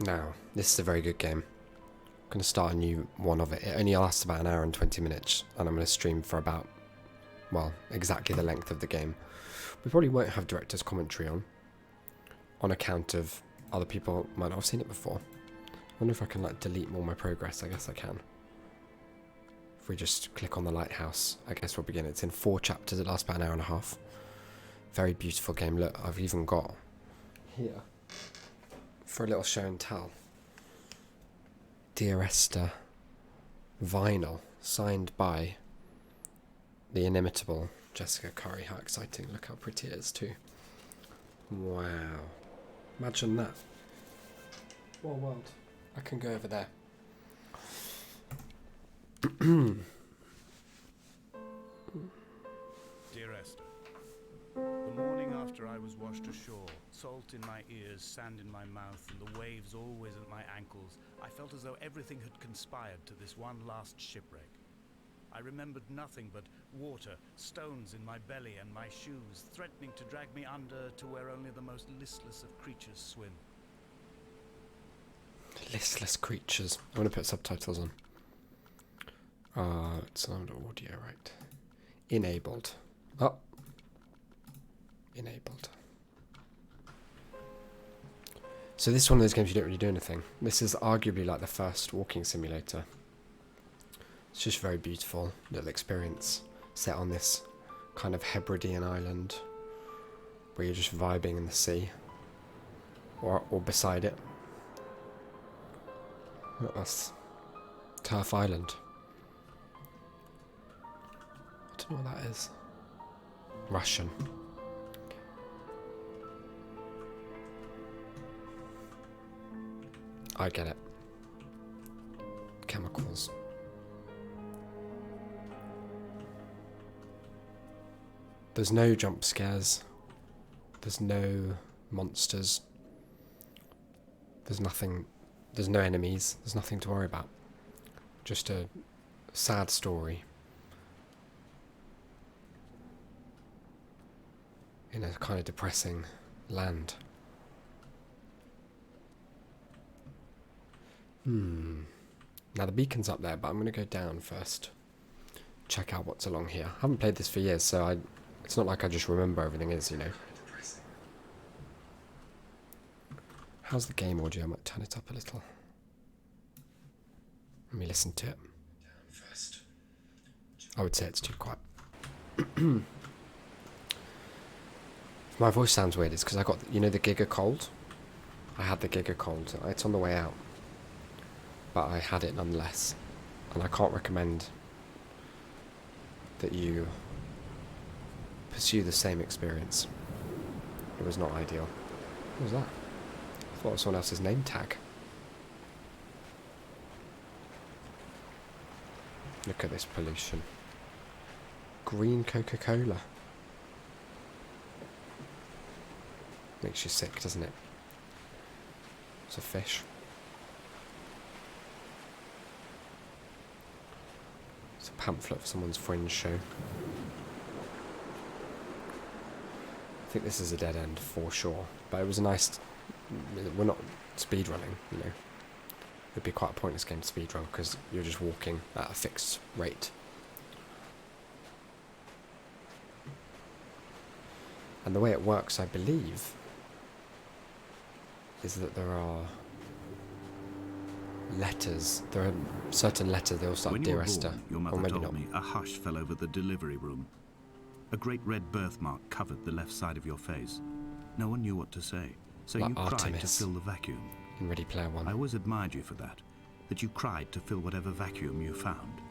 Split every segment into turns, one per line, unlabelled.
Now, this is a very good game. I'm going to start a new one of it. It only lasts about an hour and 20 minutes, and I'm going to stream for about, well, exactly the length of the game. We probably won't have director's commentary on account of other people might not have seen it before. I wonder if I can like delete all my progress. I guess I can. If we just click on the lighthouse, I guess we'll begin. It's in 4 chapters. It lasts about an hour and a half. Very beautiful game. Look, I've even got here for a little show and tell. Dear Esther vinyl signed by the inimitable Jessica Curry. How exciting. Look how pretty it is too. Wow. Imagine that. What a world. I can go over there.
Dear Esther, the morning after I was washed ashore, salt in my ears, sand in my mouth, and the waves always at my ankles, I felt as though everything had conspired to this one last shipwreck. I remembered nothing but water, stones in my belly and my shoes, threatening to drag me under to where only the most listless of creatures swim.
Listless creatures. I'm going to put subtitles on. It's under audio, right? Enabled. Oh. Enabled. So this is one of those games you don't really do anything. This is arguably like the first walking simulator. It's just very beautiful little experience set on this kind of Hebridean island where you're just vibing in the sea or beside it. Look, that's Turf Island. I don't know what that is. Russian. I get it. Chemicals. There's no jump scares. There's no monsters. There's nothing. There's no enemies. There's nothing to worry about. Just a sad story. In a kind of depressing land. Now the beacon's up there, but I'm going to go down first. Check out what's along here. I haven't played this for years, so it's not like I just remember everything is, you know. How's the game audio? I might turn it up a little. Let me listen to it. Down first. I would say it's too quiet. If my voice sounds weird, it's because I got, you know, the Giga cold? I had the Giga cold. It's on the way out. But I had it nonetheless. And I can't recommend that you pursue the same experience. It was not ideal. What was that? I thought it was someone else's name tag. Look at this pollution. Green Coca-Cola. Makes you sick, doesn't it? It's a fish. It's a pamphlet for someone's fringe show. I think this is a dead end for sure. But it was a nice... We're not speedrunning, you know. It'd be quite a pointless game to speedrun because you're just walking at a fixed rate. And the way it works, I believe, is that there are letters. There are certain letters. They all start Dear Esther.
Your mother told me a hush fell over the delivery room. A great red birthmark covered the left side of your face. No one knew what to say, so
Like
you cried to
Artemis
fill the vacuum.
in Ready Player One.
I always admired you for that you cried to fill whatever vacuum you found.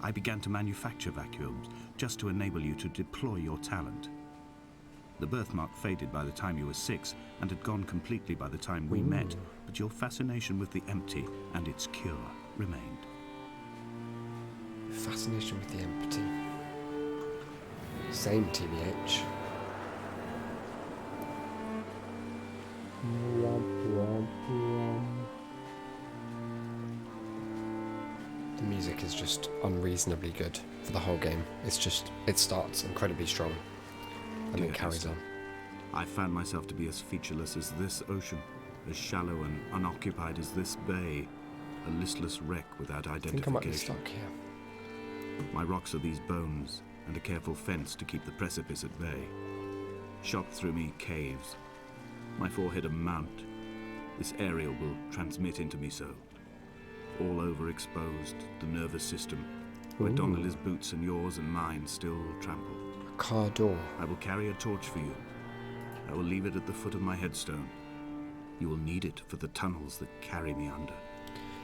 I began to manufacture vacuums just to enable you to deploy your talent. The birthmark faded by the time you were 6 and had gone completely by the time we met, but your fascination with the empty and its cure remained.
Fascination with the empty. Same TBH. The music is just unreasonably good for the whole game. It's just, it starts incredibly strong and then carries on.
I found myself to be as featureless as this ocean, as shallow and unoccupied as this bay, a listless wreck without
I think I might be
identification.
stuck here.
My rocks are these bones, and a careful fence to keep the precipice at bay. Shot through me caves, my forehead a mount. This aerial will transmit into me so. All overexposed, the nervous system, where
Ooh.
Donnelly's boots and yours and mine still trample.
A car door.
I will carry a torch for you. I will leave it at the foot of my headstone. You will need it for the tunnels that carry me under.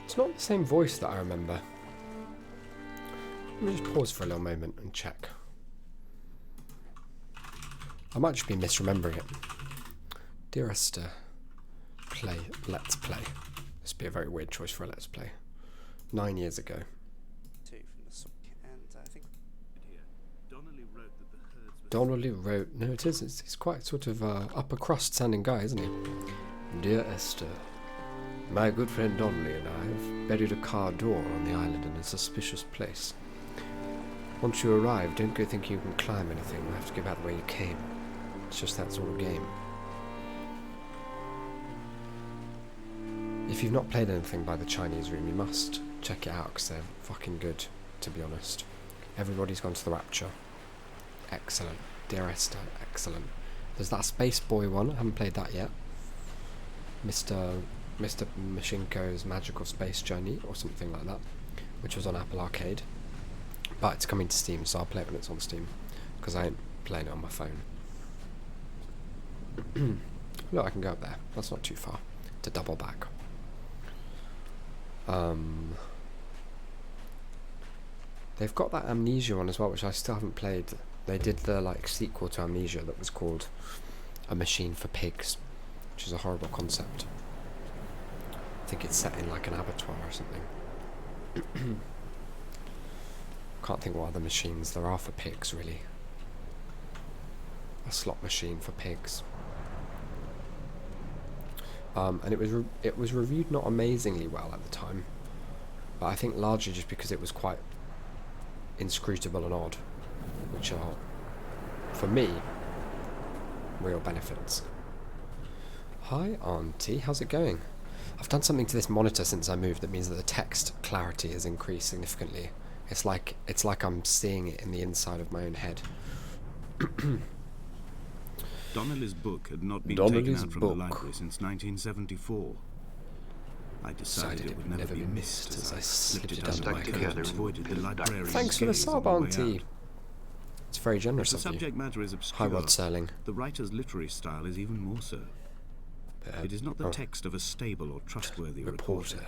It's not the same voice that I remember. Let me just pause for a little moment and check. I might just be misremembering it. Dear Esther, let's play. This would be a very weird choice for a let's play. 9 years ago. Donnelly wrote, no it is, he's quite sort of upper crust sounding guy, isn't he? Dear Esther, my good friend Donnelly and I have buried a car door on the island in a suspicious place. Once you arrive, don't go thinking you can climb anything, you have to go back the way you came. It's just that sort of game. If you've not played anything by the Chinese Room, you must check it out because they're fucking good, to be honest. Everybody's Gone to the Rapture. Excellent. Dear Esther, excellent. There's that Space Boy one, I haven't played that yet. Mr. Mashinko's Magical Space Journey, or something like that, which was on Apple Arcade. But it's coming to Steam, so I'll play it when it's on Steam, because I ain't playing it on my phone. Look, I can go up there. That's not too far. To double back. They've got that Amnesia one as well, which I still haven't played. They did the sequel to Amnesia that was called A Machine for Pigs, which is a horrible concept. I think it's set in an abattoir or something. Can't think what other machines there are for pigs, really. A slot machine for pigs. And it was reviewed not amazingly well at the time, but I think largely just because it was quite inscrutable and odd, which are, for me, real benefits. Hi Auntie, how's it going? I've done something to this monitor since I moved that means that the text clarity has increased significantly. It's like I'm seeing it in the inside of my own head.
Donnelly's book had not been taken out from the library since 1974. I decided it would never be missed as I slipped it under my coat and avoided the librarian's
Thanks for the
gaze
sub,
on the way
Auntie.
out.
It's very
If
generous
the
of you.
subject matter is
Hi
obscure,
Rod Serling.
the writer's literary style is even more so. It is not the text of a stable or trustworthy reporter.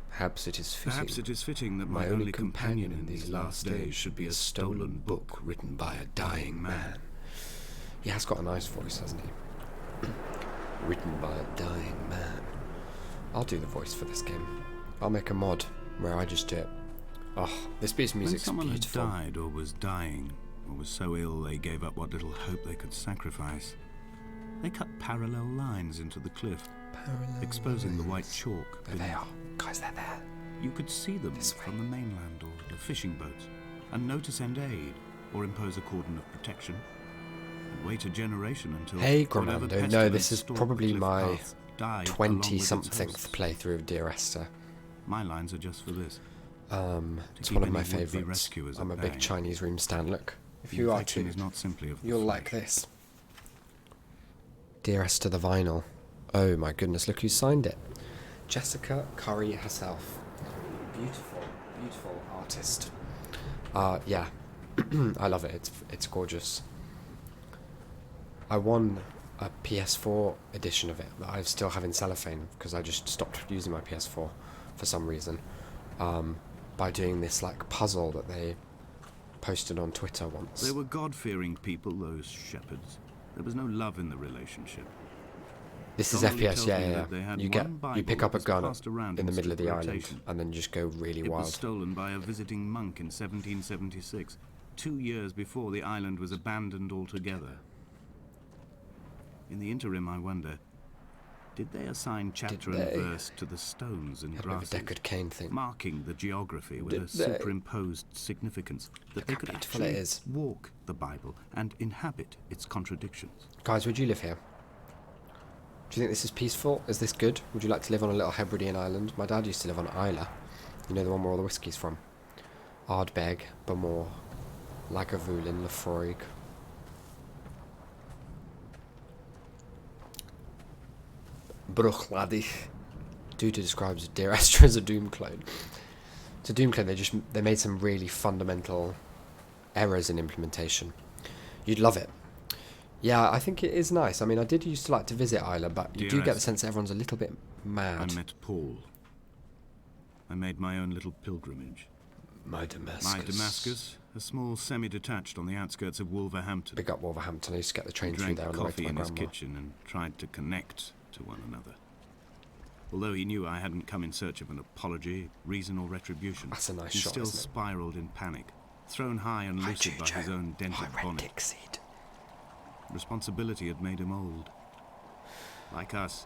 Perhaps it is fitting.
Perhaps it is fitting that my only companion in these last days should be a stolen book written by a dying man.
He has got a nice voice, hasn't he? Written by a dying man. I'll do the voice for this game. I'll make a mod where I just do it. Oh, this piece of
When
music's
someone had
beautiful.
died or was dying, or was so ill they gave up what little hope they could sacrifice, they cut parallel lines into the cliff, exposing the white chalk.
There they are. Guys, they're there.
You could see them from the mainland or the fishing boats, and know to send aid or impose a cordon of protection, and wait a generation until
Hey,
whatever
Gramando. No,
pestilence
this is
stalked the
probably
cliff
my
path died along with its
20-somethingth
hosts.
playthrough of Dear Esther.
My lines are just for this.
It's
keep
one of my
any would-be
favourites.
rescuers
I'm a
at
big
bay.
Chinese Room stan. Look, if
The
you are
infection
too,
is not simply of the
you'll
flesh.
like this. Dear Esther the vinyl. Oh my goodness, look who signed it. Jessica Curry herself. Beautiful, beautiful artist. Yeah, I love it. It's gorgeous. I won a PS4 edition of it that I still have in cellophane because I just stopped using my PS4 for some reason. By doing this puzzle that they posted on Twitter once.
They were God-fearing people, those shepherds. There was no love in the relationship.
This is
Donnelly
FPS,
tells
yeah,
me
yeah,
that they
yeah.
had
You
one
pick
Bible
up a
that was
gun
passed around
in the
in
middle of the
split
island
rotation.
and then just go really
It
wild.
was stolen by a visiting monk in 1776, 2 years before the island was abandoned altogether. In the interim, I wonder, Did they assign chapter
Did
and
they?
verse to the stones and
Had a bit of a
grasses,
Deckard Cain thing.
marking the geography with
Did
a
they?
superimposed significance that
Look
they
how
could
beautiful it
actually
is.
walk the Bible and inhabit its contradictions?
Guys, would you live here? Do you think this is peaceful? Is this good? Would you like to live on a little Hebridean island? My dad used to live on Isla. You know, the one where all the whiskey's from. Ardbeg, Bamor, Lagavulin, Lefroig. Bruchladi. Duda describes Dear Esther as a Doom clone. It's a Doom clone. They made some really fundamental errors in implementation. You'd love it. Yeah, I think it is nice. I mean, I did used to like to visit Isla, but you do get the sense that everyone's a little bit mad.
I met Paul. I made my own little pilgrimage.
My Damascus.
My Damascus, a small semi-detached on the outskirts of Wolverhampton.
Big up Wolverhampton. I used to get the train
We
through
drank
there on the way to
coffee
my
in his
grandma.
kitchen and tried to connect to one another. Although he knew I hadn't come in search of an apology, reason or retribution,
That's a nice
he
shot,
still
isn't it?
spiraled in panic, thrown high and lucid by his own dented bonnet.
Seed.
Responsibility had made him old. Like us,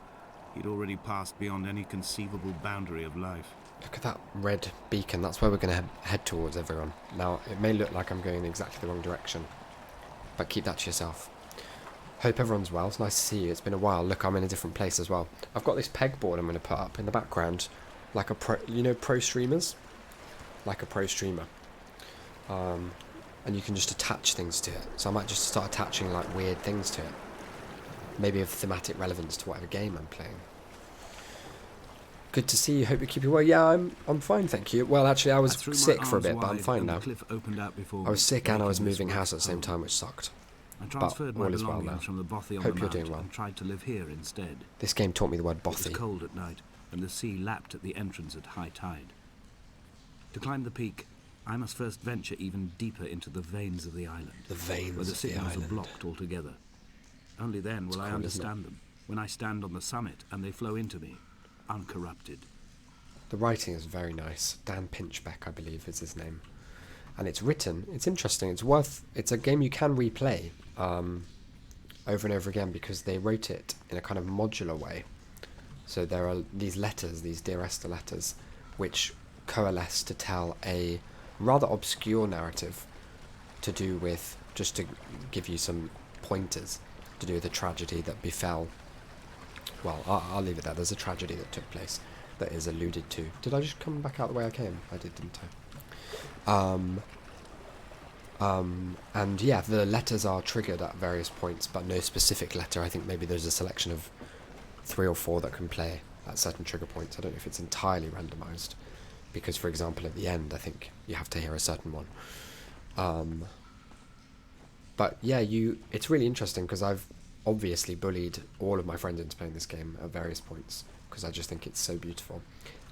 he'd already passed beyond any conceivable boundary of life.
Look at that red beacon. That's where we're going to head towards, everyone. Now, it may look like I'm going in exactly the wrong direction, but keep that to yourself. Hope everyone's well. It's nice to see you. It's been a while. Look, I'm in a different place as well. I've got this pegboard I'm going to put up in the background, like a pro, you know, pro streamers? Like a pro streamer. And you can just attach things to it. So I might just start attaching like weird things to it. Maybe of thematic relevance to whatever game I'm playing. Good to see you. Hope you're keeping well. Yeah, I'm fine, thank you. Well, actually, I was sick for a bit, but I'm fine now. I was sick and I was moving house at the same time, which sucked.
I transferred my
all is well
belongings
now.
from the bothy on
Hope
the
you're
mount
doing well.
and tried to live here instead.
This game taught me the word
It was
bothy.
cold at night, and the sea lapped at the entrance at high tide. To climb the peak, I must first venture even deeper into the veins of the island.
The veins
where the
of the
signals are
island.
blocked altogether. Only then will I
cool, isn't it?
understand them, when I stand on the summit and they flow into me, uncorrupted.
The writing is very nice. Dan Pinchbeck, I believe, is his name. And it's written. It's interesting. It's a game you can replay over and over again because they wrote it in a kind of modular way. So there are these letters, these Dear Esther letters, which coalesce to tell a rather obscure narrative to do with, just to give you some pointers, to do with a tragedy that befell. Well, I'll leave it there. There's a tragedy that took place that is alluded to. Did I just come back out the way I came? I did, didn't I? And yeah, the letters are triggered at various points, but no specific letter. I think maybe there's a selection of 3 or 4 that can play at certain trigger points. I don't know if it's entirely randomized, because, for example, at the end, I think you have to hear a certain one. But yeah, it's really interesting because I've obviously bullied all of my friends into playing this game at various points because I just think it's so beautiful.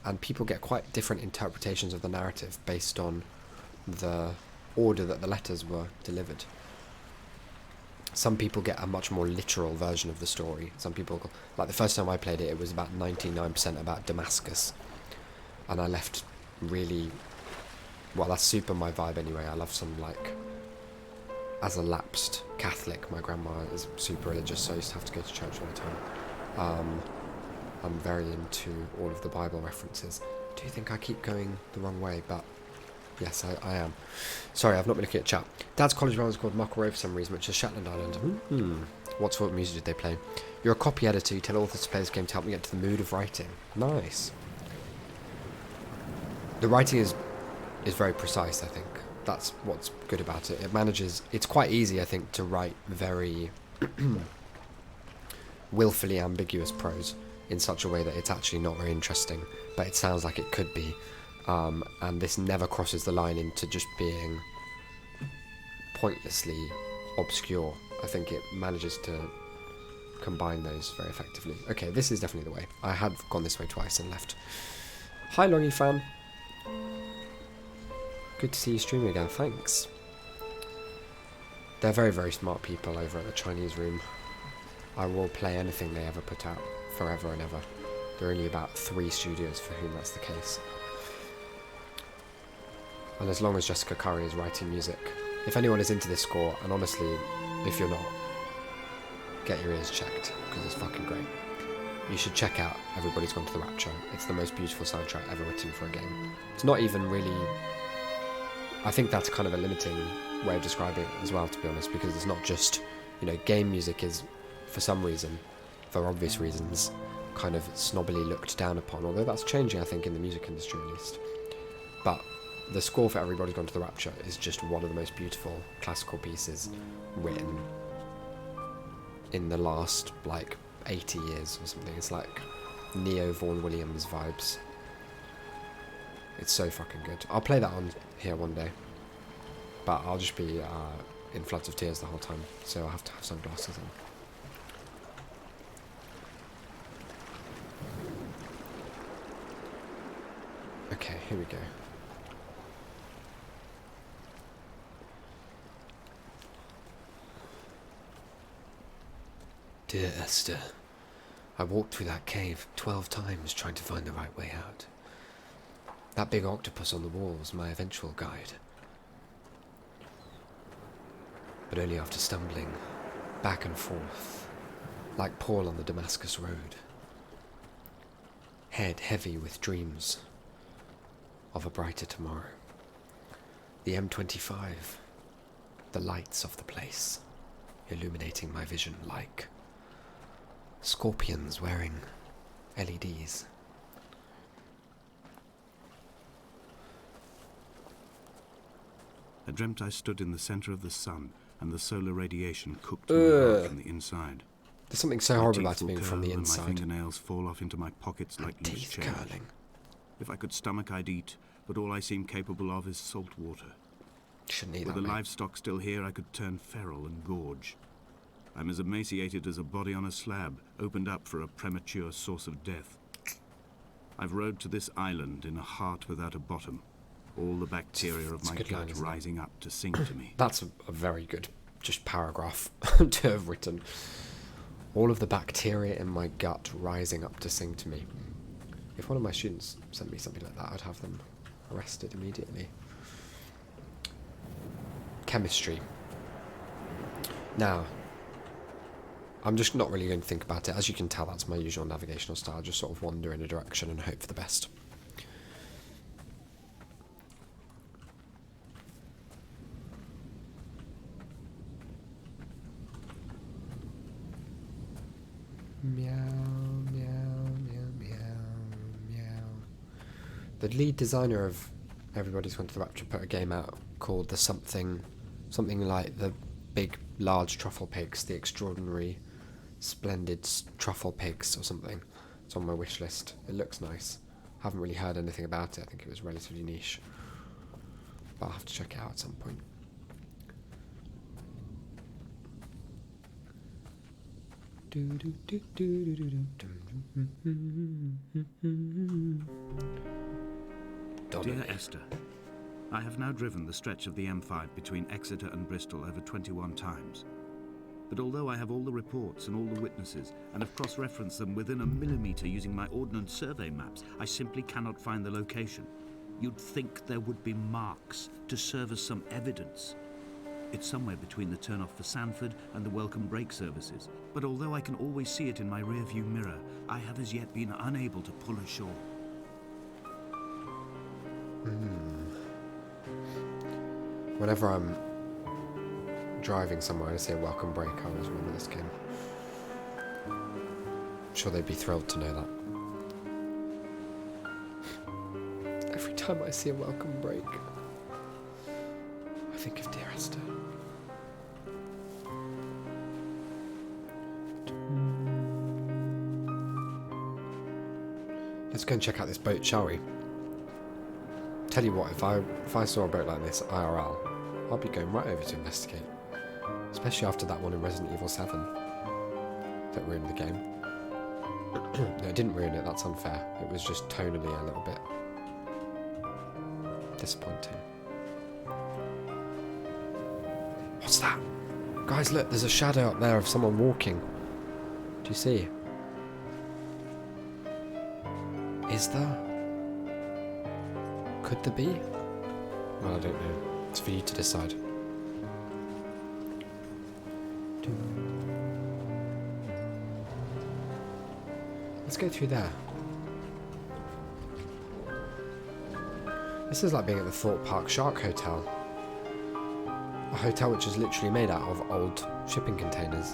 And people get quite different interpretations of the narrative based on the order that the letters were delivered. Some people get a much more literal version of the story. Some people, like the first time I played it, it was about 99% about Damascus. And I left really, well, that's super my vibe anyway. I love some, like, as a lapsed Catholic, my grandma is super religious, so I used to have to go to church all the time. I'm very into all of the Bible references. I do think I keep going the wrong way, but yes, I am. Sorry, I've not been looking at chat. Dad's college band was called Muckle for some reason, which is Shetland Island. What sort of music did they play? You're a copy editor. You tell authors to play this game to help me get to the mood of writing. Nice. The writing is very precise, I think. That's what's good about it. It manages... It's quite easy, I think, to write very willfully ambiguous prose in such a way that it's actually not very interesting, but it sounds like it could be. And this never crosses the line into just being pointlessly obscure. I think it manages to combine those very effectively. Okay, this is definitely the way. I had gone this way twice and left. Hi, Longy fan. Good to see you streaming again, thanks. They're very, very smart people over at the Chinese room. I will play anything they ever put out, forever and ever. There are only about 3 studios for whom that's the case. And as long as Jessica Curry is writing music. If anyone is into this score, and honestly, if you're not, get your ears checked, because it's fucking great. you should check out Everybody's Gone to the Rapture. It's the most beautiful soundtrack ever written for a game. It's not even really... I think that's kind of a limiting way of describing it as well, to be honest, because it's not just, you know, game music is, for some reason, for obvious reasons, kind of snobbily looked down upon, although that's changing, I think, in the music industry at least. But the score for Everybody's Gone to the Rapture is just one of the most beautiful classical pieces written in the last, like, 80 years or something. It's like Neo Vaughan Williams vibes. It's so fucking good. I'll play that on here one day, but I'll just be in floods of tears the whole time, so I'll have to have sunglasses on. Okay, here we go. Dear Esther, I walked through that cave 12 times trying to find the right way out. That big octopus on the wall was my eventual guide. But only after stumbling back and forth, like Paul on the Damascus Road. Head heavy with dreams of a brighter tomorrow. The M25, the lights of the place, illuminating my vision like scorpions wearing LEDs.
I dreamt I stood in the center of the sun, and the solar radiation cooked my heart from the inside.
There's something so horrible about it being from the inside.
My fingernails fall off into my pockets like loose change.
Curling.
If I could stomach, I'd eat, but all I seem capable of is salt water.
Shouldn't eat
With
that,
the
mate.
livestock still here, I could turn feral and gorge. I'm as emaciated as a body on a slab, opened up for a premature source of death. I've rowed to this island in a heart without a bottom. All the bacteria of my gut rising up to sing to me.
That's a very good just paragraph to have written. All of the bacteria in my gut rising up to sing to me. If one of my students sent me something like that, I'd have them arrested immediately. Chemistry. Now, I'm just not really going to think about it. As you can tell, that's my usual navigational style. Just sort of wander in a direction and hope for the best. Meow, meow, meow, meow, meow. The lead designer of Everybody's Gone to the Rapture put a game out called the something like the big, large truffle pigs, the extraordinary, splendid truffle pigs or something. It's on my wish list. It looks nice. Haven't really heard anything about it. I think it was relatively niche, but I'll have to check it out at some point.
Dear Esther, I have now driven the stretch of the M5 between Exeter and Bristol over 21 times. But although I have all the reports and all the witnesses, and have cross-referenced them within a millimetre using my ordnance survey maps, I simply cannot find the location. You'd think there would be marks to serve as some evidence. It's somewhere between the turn-off for Sanford and the welcome break services. But although I can always see it in my rear-view mirror, I have as yet been unable to pull ashore.
Whenever I'm driving somewhere and I see a welcome break, I always remember this game. I'm sure they'd be thrilled to know that. Every time I see a welcome break, I think of dear Esther. Let's go and check out this boat, shall we? Tell you what, if I saw a boat like this IRL, I'd be going right over to investigate. Especially after that one in Resident Evil 7 that ruined the game. No, it didn't ruin it, that's unfair. It was just tonally a little bit disappointing. What's that? Guys, look, there's a shadow up there of someone walking. Do you see? Is there? Could there be? Well, I don't know. It's for you to decide. Let's go through there. This is like being at the Thorpe Park Shark Hotel. A hotel which is literally made out of old shipping containers.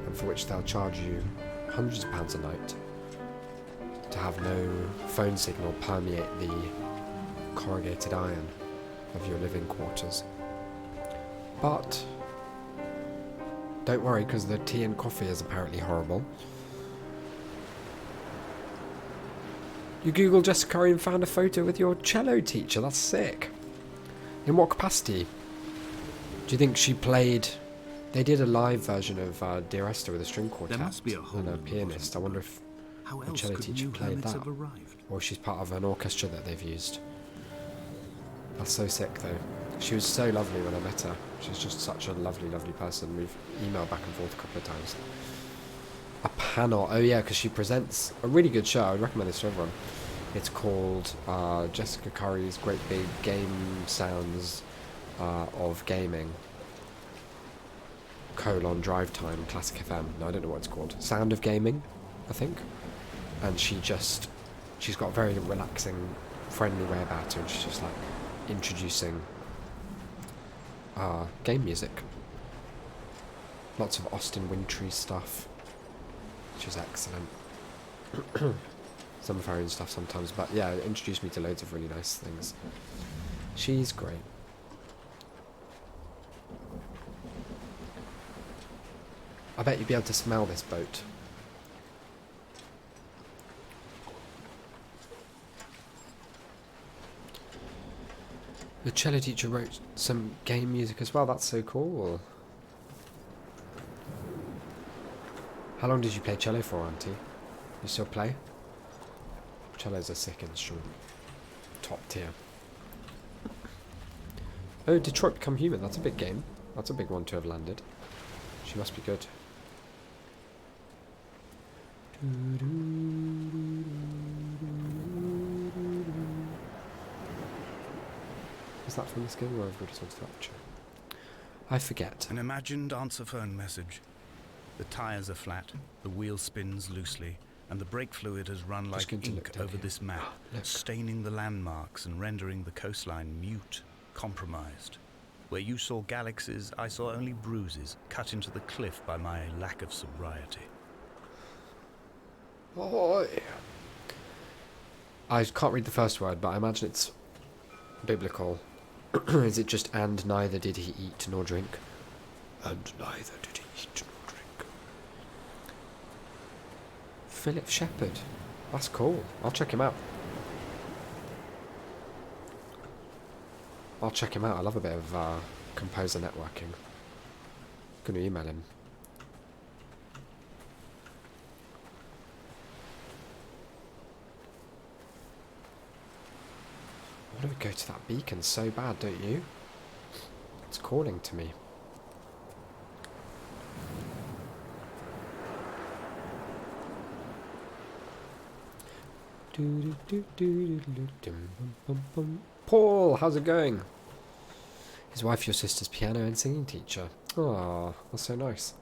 And for which they'll charge you hundreds of pounds a night to have no phone signal permeate the corrugated iron of your living quarters. But don't worry, because the tea and coffee is apparently horrible. You Googled Jessica Curry and found a photo with your cello teacher. That's sick. In what capacity? Do you think she played... They did a live version of Dear Esther with a string quartet
There must be a hole
and a
in the
pianist. I
bottom
wonder
boat.
if
How
the
else
cello
could
teacher
new
played
hermits
that.
have arrived?
Or she's part of an orchestra that they've used. That's so sick, though. She was so lovely when I met her. She's just such a lovely, lovely person. We've emailed back and forth a couple of times. A panel. Oh, yeah, because she presents a really good show. I would recommend this to everyone. It's called Jessica Curry's Great Big Game Sounds of Gaming. Drive Time, Classic FM. No, I don't know what it's called. Sound of Gaming, I think. And she's got a very relaxing, friendly way about her, and she's just like introducing game music. Lots of Austin Wintry stuff, which is excellent. Some of her own stuff sometimes, but yeah, it introduced me to loads of really nice things. She's great. I bet you'd be able to smell this boat. The cello teacher wrote some game music as well. That's so cool. How long did you play cello for, Auntie? You still play? Cello's a sick instrument. Top tier. Oh, Detroit Become Human. That's a big game. That's a big one to have landed. She must be good. Is that from this game or everybody just wants to capture? I forget.
An imagined answer phone message. The tyres are flat, the wheel spins loosely, and the brake fluid has run like ink over this map, staining the landmarks and rendering the coastline mute, compromised. Where you saw galaxies, I saw only bruises cut into the cliff by my lack of sobriety.
Oh, I can't read the first word, but I imagine it's biblical. Is it just, and neither did he eat nor drink? And neither did he eat nor drink. Philip Shepherd. That's cool. I'll check him out. I'll check him out. I love a bit of composer networking. Gonna email him. I want to go to that beacon so bad, don't you? It's calling to me. Paul, how's it going? His wife, your sister's piano and singing teacher. Oh, that's so nice.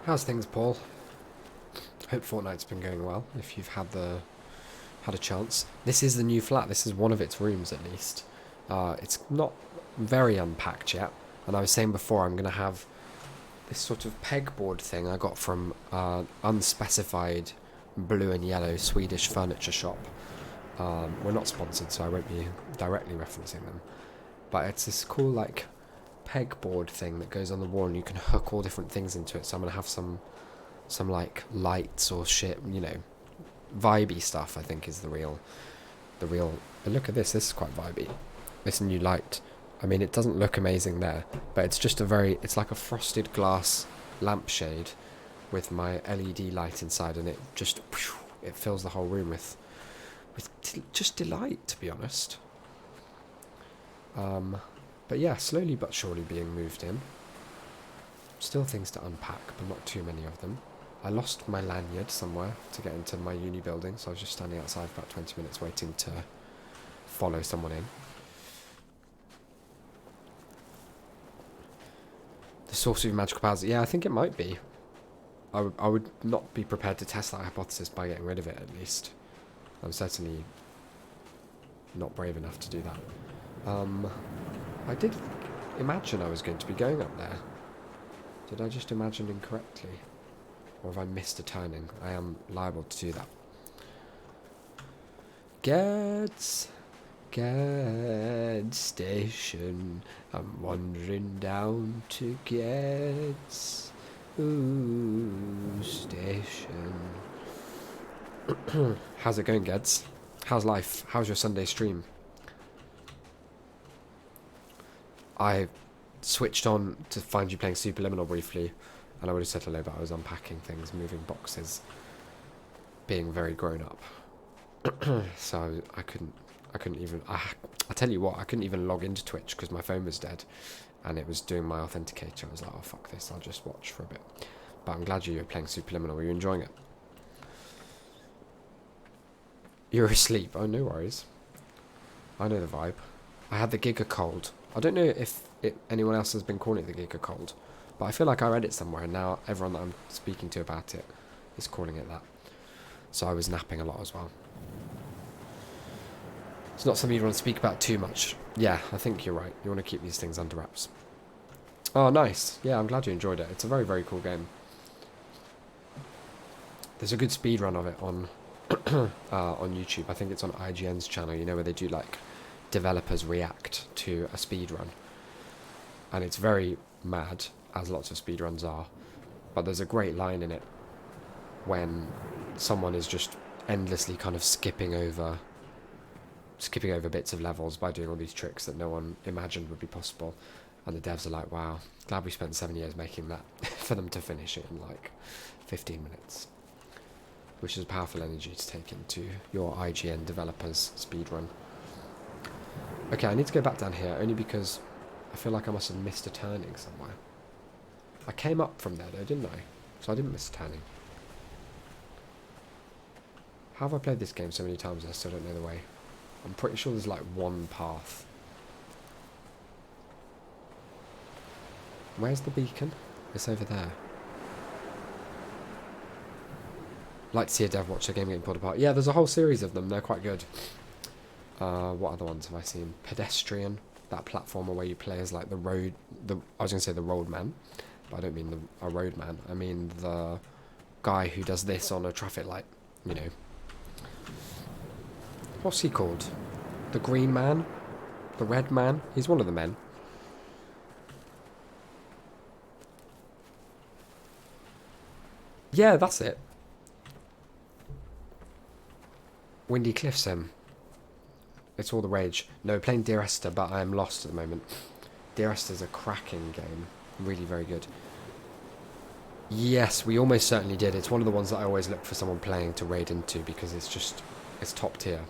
How's things, Paul? Hope Fortnite's been going well, if you've had a chance. This is the new flat. This is one of its rooms, at least. It's not very unpacked yet. And I was saying before, I'm going to have this sort of pegboard thing I got from unspecified blue and yellow Swedish furniture shop. We're not sponsored, so I won't be directly referencing them. But it's this cool, like, pegboard thing that goes on the wall, and you can hook all different things into it. So I'm gonna have some like lights or shit, you know, vibey stuff. I think is the real. But look at this. This is quite vibey. This new light. I mean, it doesn't look amazing there, but it's just it's like a frosted glass lampshade with my LED light inside, and it just it fills the whole room with just delight, to be honest. But yeah, slowly but surely being moved in. Still things to unpack, but not too many of them. I lost my lanyard somewhere to get into my uni building, so I was just standing outside for about 20 minutes waiting to follow someone in. The source of magical powers, yeah, I think it might be. I would not be prepared to test that hypothesis by getting rid of it, at least. I'm certainly not brave enough to do that. I did imagine I was going to be going up there. Did I just imagine incorrectly? Or have I missed a turning? I am liable to do that. Geds Station. I'm wandering down to Geds. Ooh, station. How's it going, Geds? How's life? How's your Sunday stream? I switched on to find you playing Superliminal briefly, and I would have said hello, but I was unpacking things, moving boxes, being very grown up. So I couldn't even. I tell you what, I couldn't even log into Twitch because my phone was dead, and it was doing my authenticator. I was like, oh fuck this, I'll just watch for a bit. But I'm glad you were playing Superliminal. Were you enjoying it? You're asleep. Oh, no worries. I know the vibe. I had the Giga cold. I don't know if anyone else has been calling it the Giga cold, but I feel like I read it somewhere, and now everyone that I'm speaking to about it is calling it that. So I was napping a lot as well. It's not something you want to speak about too much. Yeah, I think you're right. You want to keep these things under wraps. Oh, nice. Yeah, I'm glad you enjoyed it. It's a very, very cool game. There's a good speedrun of it on YouTube. I think it's on IGN's channel, you know, where they do like developers react to a speedrun. And it's very mad, as lots of speedruns are. But there's a great line in it when someone is just endlessly kind of skipping over bits of levels by doing all these tricks that no one imagined would be possible. And the devs are like, wow, glad we spent 7 years making that for them to finish it in like 15 minutes. Which is a powerful energy to take into your IGN developers speedrun. Okay, I need to go back down here, only because I feel like I must have missed a turning somewhere. I came up from there though, didn't I? So I didn't miss a turning. How have I played this game so many times and I still don't know the way? I'm pretty sure there's like one path. Where's the beacon? It's over there. Like to see a dev watch their game getting pulled apart. Yeah, there's a whole series of them. They're quite good. What other ones have I seen? Pedestrian, that platformer where you play as like I was going to say the road man, but I don't mean a road man. I mean the guy who does this on a traffic light, you know. What's he called? The green man? The red man? He's one of the men. Yeah, that's it. Windy Cliffs him. It's all the rage. No, playing Dear Esther, but I am lost at the moment. Dear Esther's a cracking game. Really very good. Yes, we almost certainly did. It's one of the ones that I always look for someone playing to raid into because it's just, it's top tier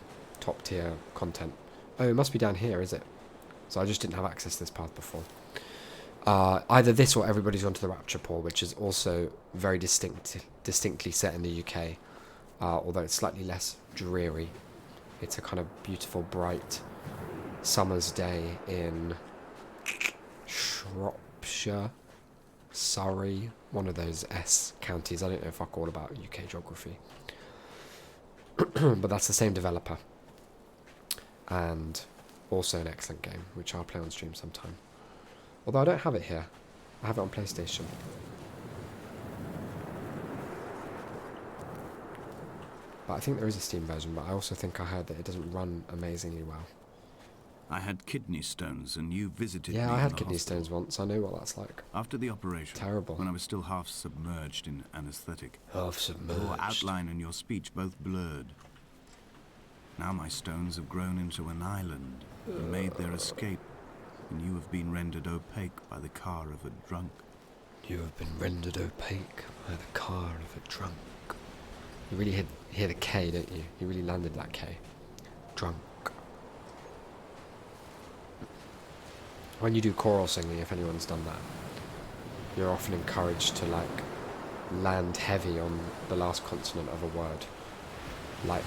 content. Oh, it must be down here, is it? So I just didn't have access to this path before. Either this or Everybody's Gone to the Rapture Pool, which is also very distinctly set in the UK, although it's slightly less dreary. It's a kind of beautiful, bright summer's day in Shropshire, Surrey, one of those S counties. I don't know fuck all about UK geography. But that's the same developer. And also an excellent game, which I'll play on stream sometime. Although I don't have it here. I have it on PlayStation. But I think there is a Steam version, but I also think I heard that it doesn't run amazingly well.
I had kidney stones and you visited me.
Yeah, I had kidney stones once. I know what that's like.
After the operation.
Terrible.
When I was still half submerged in anesthetic.
Half submerged.
Your outline and your speech both blurred. Now my stones have grown into an island and made their escape, and you have been rendered opaque by the car of a drunk.
You have been rendered opaque by the car of a drunk. You really hear the K, don't you? You really landed that K. Drunk. When you do choral singing, if anyone's done that, you're often encouraged to like land heavy on the last consonant of a word. Like,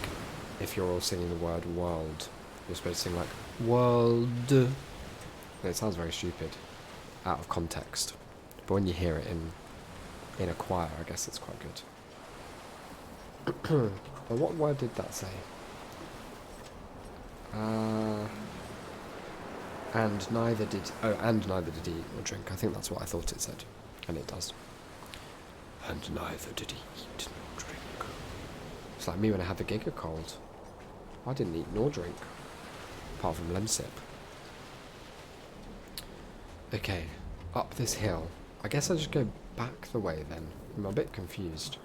if you're all singing the word world, you're supposed to sing like, world. And it sounds very stupid, out of context. But when you hear it in a choir, I guess it's quite good. But what word did that say? And neither did he eat or drink. I think that's what I thought it said. And it does. And neither did he eat nor drink. It's like me when I had the Giga cold. I didn't eat nor drink. Apart from Lemsip. Okay, up this hill. I guess I'll just go back the way then. I'm a bit confused.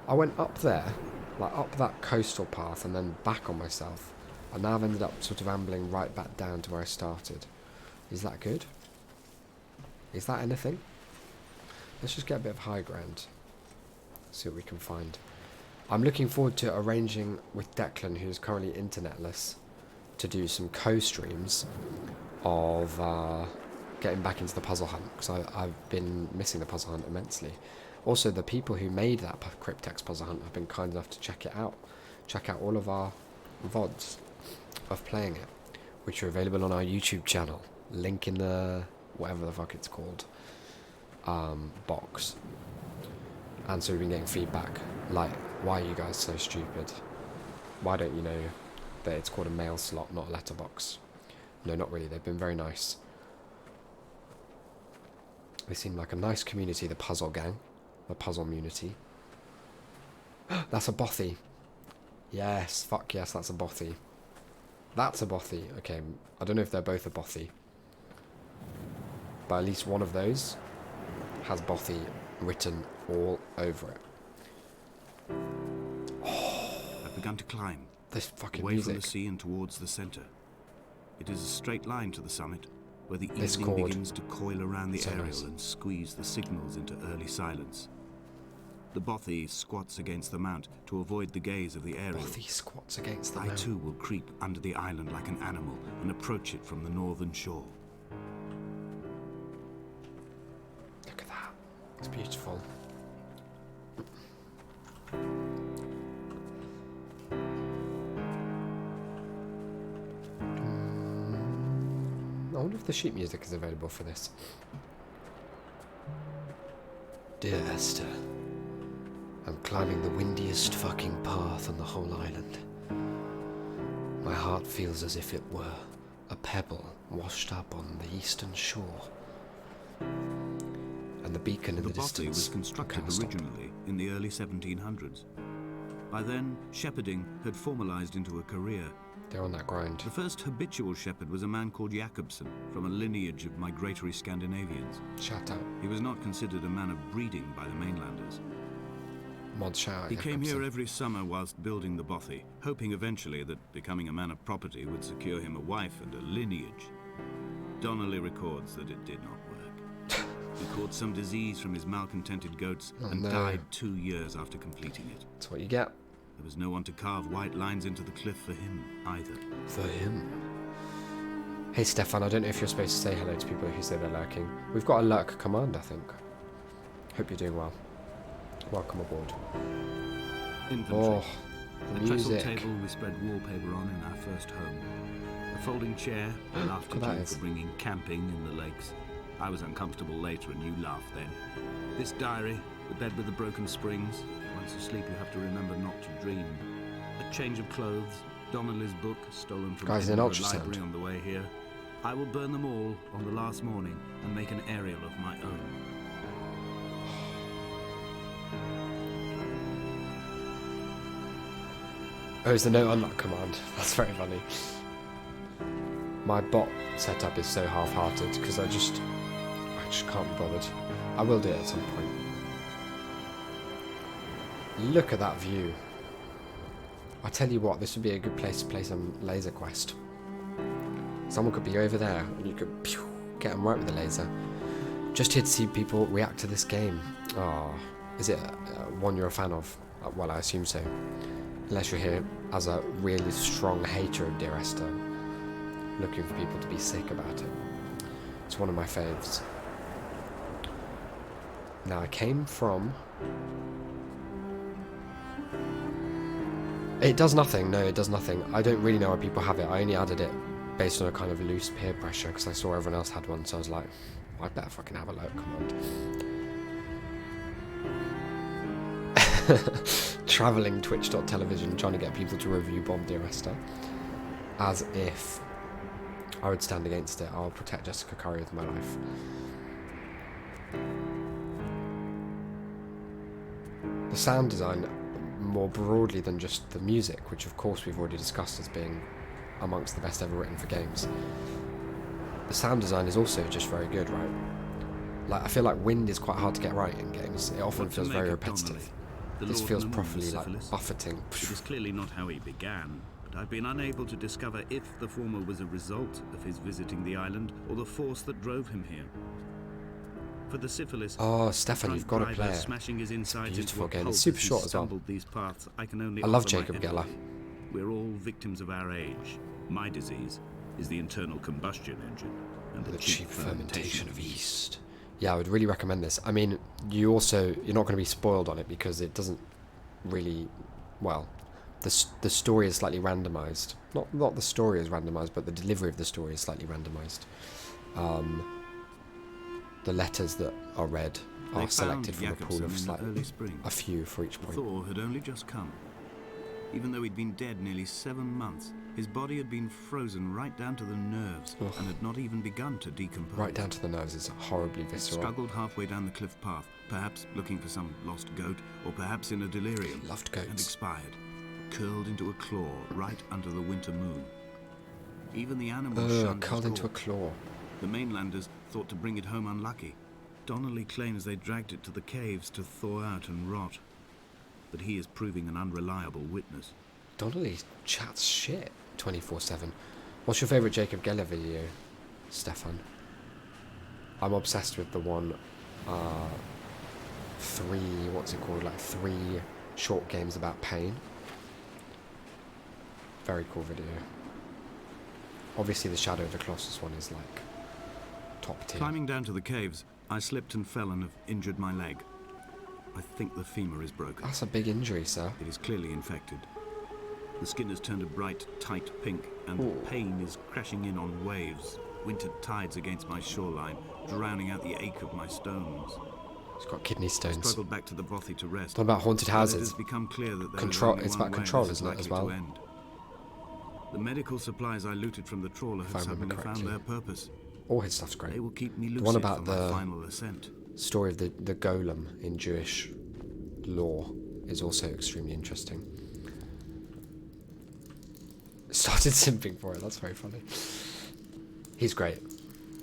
I went up there, like up that coastal path, and then back on myself. And now I've ended up sort of ambling right back down to where I started. Is that good? Is that anything? Let's just get a bit of high ground. See what we can find. I'm looking forward to arranging with Declan, who's currently internetless, to do some co-streams of getting back into the puzzle hunt, because I've been missing the puzzle hunt immensely. Also, the people who made that Cryptex puzzle hunt have been kind enough to check it out. Check out all of our VODs of playing it, which are available on our YouTube channel. Link in the whatever the fuck it's called box. And so we've been getting feedback like, why are you guys so stupid? Why don't you know that it's called a mail slot, not a letterbox? No, not really. They've been very nice. They seem like a nice community, the puzzle gang, the puzzle community. That's a bothy. Yes, fuck yes, that's a bothy. That's a bothy. Okay, I don't know if they're both a bothy, but at least one of those has bothy written all over it.
I've begun to climb.
This fucking
away
music.
From the sea and towards the centre. It is a straight line to the summit, where the
This
evening
chord.
begins to coil around the
So
aerial
nice.
and squeeze the signals into early silence. The bothy squats against the mount to avoid the gaze of the aerial.
Bothy squats against the
I
mount.
too will creep under the island like an animal and approach it from the northern shore.
Look at that. It's beautiful. I wonder if the sheet music is available for this. Dear Esther, I'm climbing the windiest fucking path on the whole island. My heart feels as if it were a pebble washed up on the eastern shore. And the beacon in the
bothy
distance.
was constructed
Okay, stop.
originally in the early 1700s. By then, shepherding had formalized into a career.
They're on that grind.
The first habitual shepherd was a man called Jakobsen, from a lineage of migratory Scandinavians.
Shout out.
He was not considered a man of breeding by the mainlanders.
Mod shout out.
He came here
Jakobsen.
every summer whilst building the bothy, hoping eventually that becoming a man of property would secure him a wife and a lineage. Donnelly records that it did not work. He caught some disease from his malcontented goats and
no.
died 2 years after completing it.
That's what you get.
There was no one to carve white lines into the cliff for him either.
For him. Hey Stefan, I don't know if you're supposed to say hello to people who say they're lurking. We've got a lurk command, I think. Hope you're doing well. Welcome aboard.
Infantry.
Oh,
A
the
trestle
music.
table we spread wallpaper on in our first home. A folding chair, a laughter
Look at that
due
is.
for bringing camping in the lakes. I was uncomfortable later and you laughed then. This diary, the bed with the broken springs. Once asleep you have to remember not to dream. A change of clothes, Donnelly's book stolen from
Guys, an
Edinburgh
ultrasound.
library on the way here. I will burn them all on the last morning and make an aerial of my own.
Oh, is the note on that command? That's very funny. My bot setup is so half-hearted because I just can't be bothered. I will do it at some point. Look at that view. I tell you what, this would be a good place to play some Laser Quest. Someone could be over there and you could pew, get them right with the laser. Just here to see people react to this game. Oh, is it one you're a fan of? Well, I assume so. Unless you're here as a really strong hater of Dear Esther, looking for people to be sick about it. It's one of my faves. Now, I came from It does nothing. No, it does nothing. I don't really know why people have it. I only added it based on a kind of loose peer pressure because I saw everyone else had one, so I was like, I'd better fucking have a look. Come on. Travelling Twitch.television trying to get people to review Bomb Dear Esther. As if I would stand against it. I'll protect Jessica Curry with my life. The sound design, more broadly than just the music, which of course we've already discussed as being amongst the best ever written for games. The sound design is also just very good, right? Like, I feel like wind is quite hard to get right in games. It often feels very repetitive. This feels properly like buffeting.
It is clearly not how he began, but I've been unable to discover if the former was a result of his visiting the island or the force that drove him here. For the syphilis,
oh, Stefan, you've got to play it.
Smashing his insides
Beautiful
into a
game.
pulp
It's super
as he
short as well.
stumbled these paths, I
love Jacob Geller.
We're all victims of our age. My disease is the internal combustion engine and the cheap fermentation of yeast.
Yeah, I would really recommend this. I mean, you're not going to be spoiled on it because it doesn't really, well, the story is slightly randomized. Not the story is randomized, but the delivery of the story is slightly randomized. The letters that are read are selected from a pool of a few for each point.
Thor had only just come. Even though he'd been dead nearly 7 months, his body had been frozen right down to the nerves and had not even begun to decompose.
Right down to the nerves is horribly visceral.
Struggled halfway down the cliff path, perhaps looking for some lost goat, or perhaps in a delirium.
Loved goats.
And expired, curled into a claw right under the winter moon. Even the animals shunned
curled
his
into a
corpse.
claw.
The mainlanders thought to bring it home unlucky. Donnelly claims they dragged it to the caves to thaw out and rot. But he is proving an unreliable witness.
Donnelly chats shit 24/7. What's your favourite Jacob Geller video, Stefan? I'm obsessed with the one, three short games about pain. Very cool video. Obviously the Shadow of the Colossus one is like top tier.
Climbing down to the caves, I slipped and fell and have injured my leg. I think the femur is broken.
That's a big injury, sir.
It is clearly infected. The skin has turned a bright, tight pink, and the pain is crashing in on waves, winter tides against my shoreline, drowning out the ache of my stones.
It's got kidney
I
stones.
struggled back to the bothy to rest.
Talking about haunted houses.
It has become clear that there
Control.
is only
It's
one
about
way
control,
this is
isn't it, as
likely to
well?
end. The medical supplies I looted from the trawler
If I
have
remember
suddenly found
correctly.
their purpose.
All his stuff's great.
They will keep me lucid
The one about
for my
the
final ascent.
story of the golem in Jewish lore is also extremely interesting. Started simping for it. That's very funny. He's great.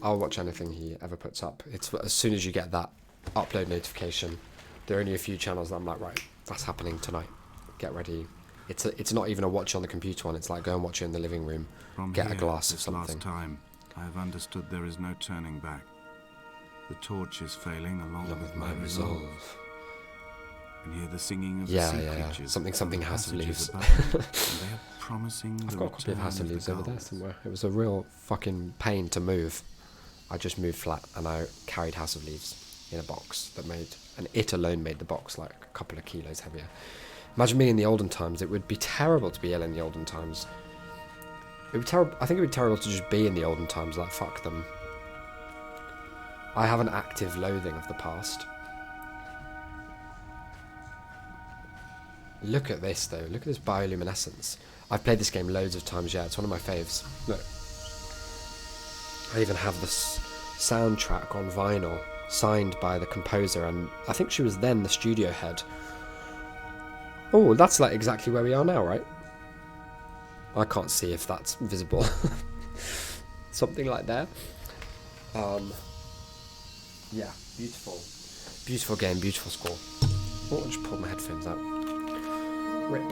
I'll watch anything he ever puts up. It's as soon as you get that upload notification, there are only a few channels that I'm like, right, that's happening tonight. Get ready. It's not even a watch on the computer one. It's like go and watch it in the living room.
From
Get
here,
a glass of
this
something.
last time, I have understood there is no turning back. The torch is failing along with my resolve. And hear the singing of the sea creatures.
Something House of Leaves.
above me, and they are promising
I've
the
got a copy of
return
House of
the
Leaves over there
gulls.
somewhere. It was a real fucking pain to move. I just moved flat and I carried House of Leaves in a box and it alone made the box like a couple of kilos heavier. Imagine being in the olden times. It would be terrible to be ill in the olden times. It would be terrible. I think it would be terrible to just be in the olden times. Like fuck them. I have an active loathing of the past. Look at this though. Look at this bioluminescence. I've played this game loads of times. Yeah, it's one of my faves. Look. I even have this soundtrack on vinyl, signed by the composer, and I think she was then the studio head. Oh, that's like exactly where we are now, right? I can't see if that's visible. Something like that. Yeah, beautiful. Beautiful game, beautiful score. Oh, I just pulled my headphones out. Rip.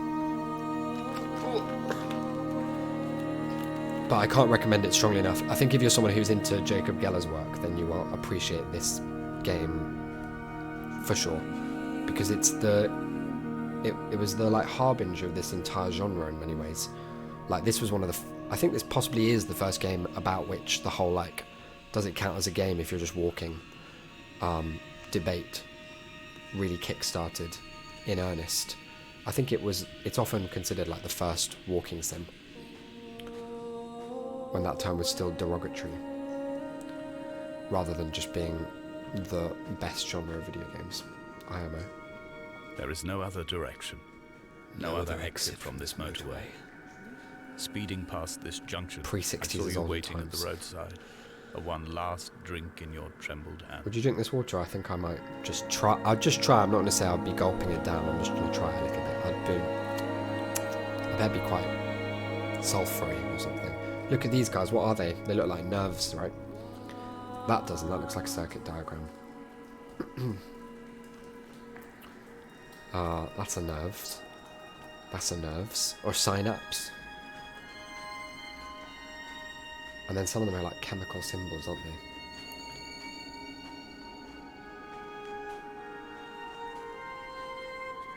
But I can't recommend it strongly enough. I think if you're someone who's into Jacob Geller's work, then you will appreciate this game for sure. Because it was the like harbinger of this entire genre in many ways. Like this was one of the I think this possibly is the first game about which the whole like does it count as a game if you're just walking debate really kick-started in earnest. I think it's often considered like the first walking sim, when that term was still derogatory, rather than just being the best genre of video games. IMO.
There is no other direction. No other exit from this motorway. Speeding past this junction, I
Pre-60s
saw
is
you
olden
waiting at
times.
the roadside, a one last drink in your trembled hand.
Would you drink this water? I think I might just try. I'd just try. I'm not going to say I'll be gulping it down. I'm just going to try it a little bit. I bet it'd be quite sulphury or something. Look at these guys. What are they? They look like nerves, right? That doesn't. That looks like a circuit diagram. That's a nerves. That's a nerves. Or synapse. And then some of them are like chemical symbols, aren't they?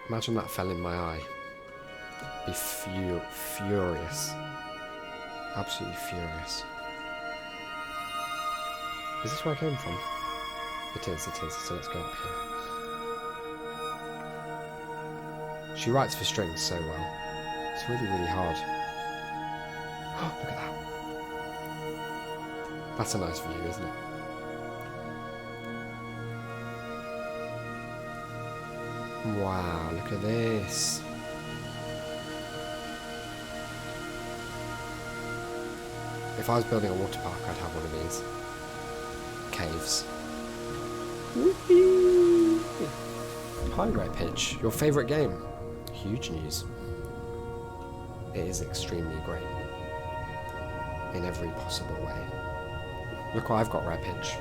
Imagine that fell in my eye. Be furious. Absolutely furious. Is this where I came from? It is. So let's go up here. She writes for strings so well. It's really, really hard. Oh, look at that. That's a nice view, isn't it? Wow, look at this. If I was building a water park, I'd have one of these. Caves. Whee! Hi, Red Pitch. Your favourite game? Huge news. It is extremely great. In every possible way. Look what I've got, Red Pitch.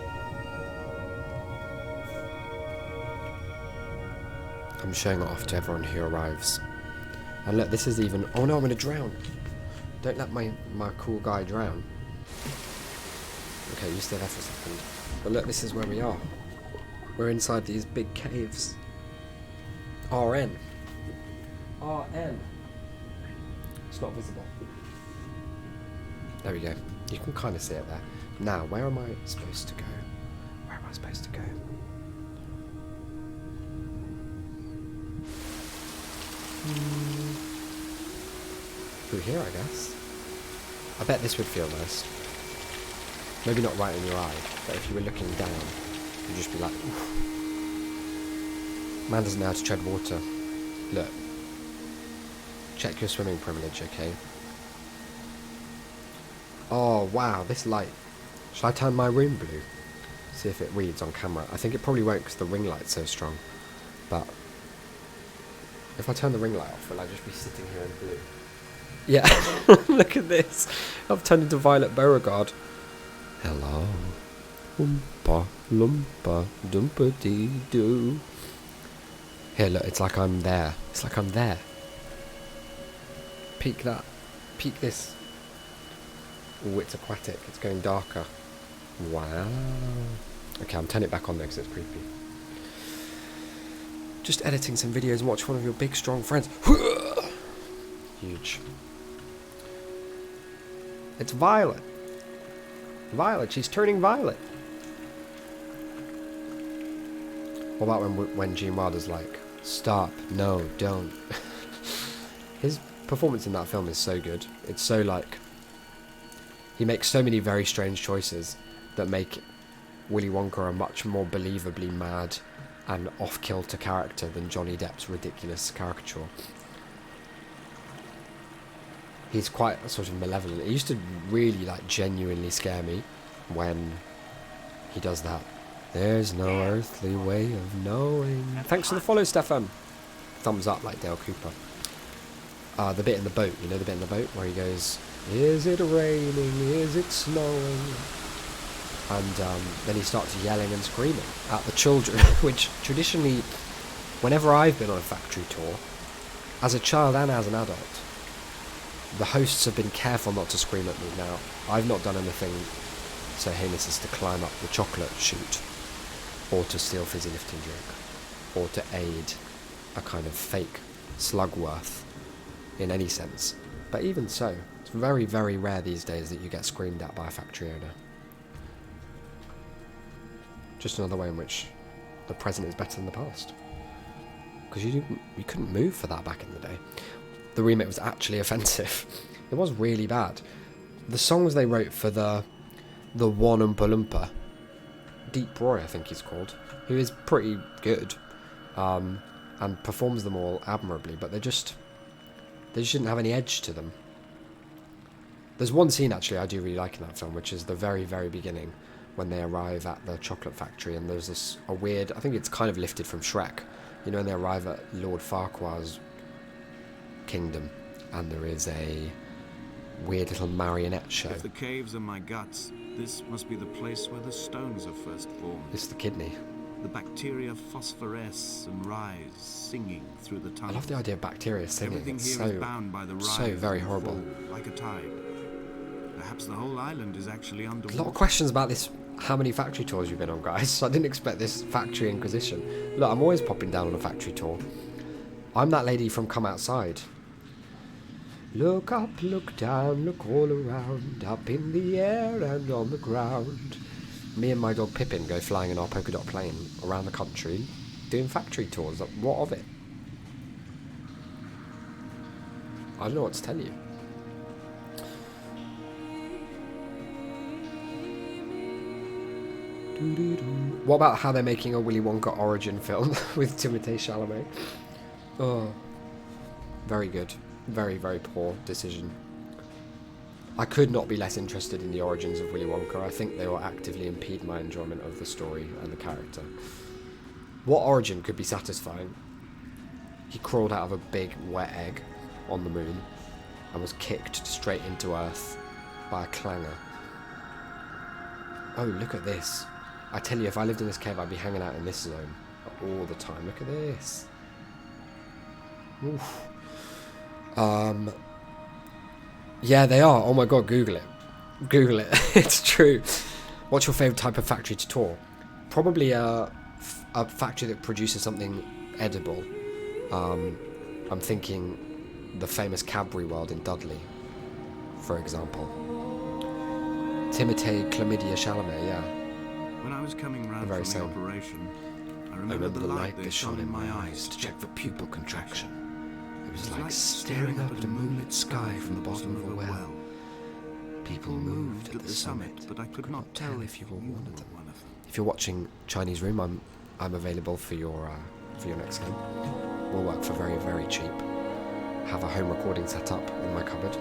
I'm showing it off to everyone who arrives. And look, this is even... Oh no, I'm going to drown. Don't let my cool guy drown. Okay, you stay there for a second. But look, this is where we are. We're inside these big caves. RN. RN. It's not visible. There we go. You can kind of see it there. Now, where am I supposed to go? Where am I supposed to go? Through here, I guess. I bet this would feel nice. Maybe not right in your eye, but if you were looking down, you'd just be like, oof. Man doesn't know how to tread water. Look. Check your swimming privilege, okay? Oh, wow, this light. Should I turn my room blue? See if it reads on camera. I think it probably won't because the ring light's so strong. But if I turn the ring light off, will I just be sitting here in blue? Yeah, look at this. I've turned into Violet Beauregard. Hello. Oompa loompa doompa dee doo. Here, look, it's like I'm there. It's like I'm there. Peek that. Peek this. Oh, it's aquatic. It's going darker. Wow. Okay, I'm turning it back on there because it's creepy. Just editing some videos and watch one of your big, strong friends. Huge. It's Violet. Violet, she's turning violet. What about when Gene Wilder's like, stop, no, don't. His performance in that film is so good. It's so like, he makes so many very strange choices that make Willy Wonka a much more believably mad and off-kilter character than Johnny Depp's ridiculous caricature. He's quite sort of malevolent. It used to really like genuinely scare me when he does that. There's no earthly way of knowing. Thanks for the follow, Stefan. Thumbs up like Dale Cooper. The bit in the boat, you know the bit in the boat where he goes, is it raining, is it snowing? And then he starts yelling and screaming at the children, which traditionally, whenever I've been on a factory tour, as a child and as an adult, the hosts have been careful not to scream at me. Now, I've not done anything so heinous as to climb up the chocolate chute, or to steal fizzy lifting drink, or to aid a kind of fake Slugworth in any sense. But even so, it's very, very rare these days that you get screamed at by a factory owner. Just another way in which the present is better than the past. because you couldn't move for that back in the day. The remake was actually offensive. It was really bad. The songs they wrote for the one Oompa Loompa, Deep Roy I think he's called, who is pretty good, and performs them all admirably, but they just didn't have any edge to them. There's one scene actually I do really like in that film, which is the very, very beginning when they arrive at the chocolate factory, and there's a weird, I think it's kind of lifted from Shrek, you know, when they arrive at Lord Farquaad's kingdom, and there is a weird little marionette show.
If the caves are my guts, this must be the place where the stones are first formed.
It's the kidney.
The bacteria phosphoresce and rise, singing through the tunnels.
I love the idea of bacteria singing.
Everything
It's
here is bound by the rise
so very
and
horrible.
fall, like a tide. Perhaps the whole island is actually
A
underwater.
lot of questions about this. How many factory tours you've been on, guys? I didn't expect this factory inquisition. Look, I'm always popping down on a factory tour. I'm that lady from Come Outside. Look up, look down, look all around, up in the air and on the ground. Me and my dog Pippin go flying in our polka dot plane around the country, doing factory tours. What of it? I don't know what to tell you. What about how they're making a Willy Wonka origin film with Timothée Chalamet? Oh, very good. Very, very poor decision. I could not be less interested in the origins of Willy Wonka. I think they will actively impede my enjoyment of the story and the character. What origin could be satisfying? He crawled out of a big wet egg on the moon and was kicked straight into Earth by a clanger. Oh, look at this. I tell you, if I lived in this cave, I'd be hanging out in this zone all the time. Look at this. Oof. Yeah, they are. Oh my god, Google it. Google it. It's true. What's your favourite type of factory to tour? Probably a factory that produces something edible. I'm thinking the famous Cadbury World in Dudley, for example. Timothée Chlamydia Chalamet, yeah.
When I was coming round
very
from
same.
the operation, I remember the light that shone in my eyes to check for pupil contraction.
It was like staring up at a moonlit sky from the bottom of a well. People moved at the summit,
but I could not
tell if you were one of them. If you're watching Chinese Room, I'm available for your next game. We'll work for very, very cheap. Have a home recording set up in my cupboard.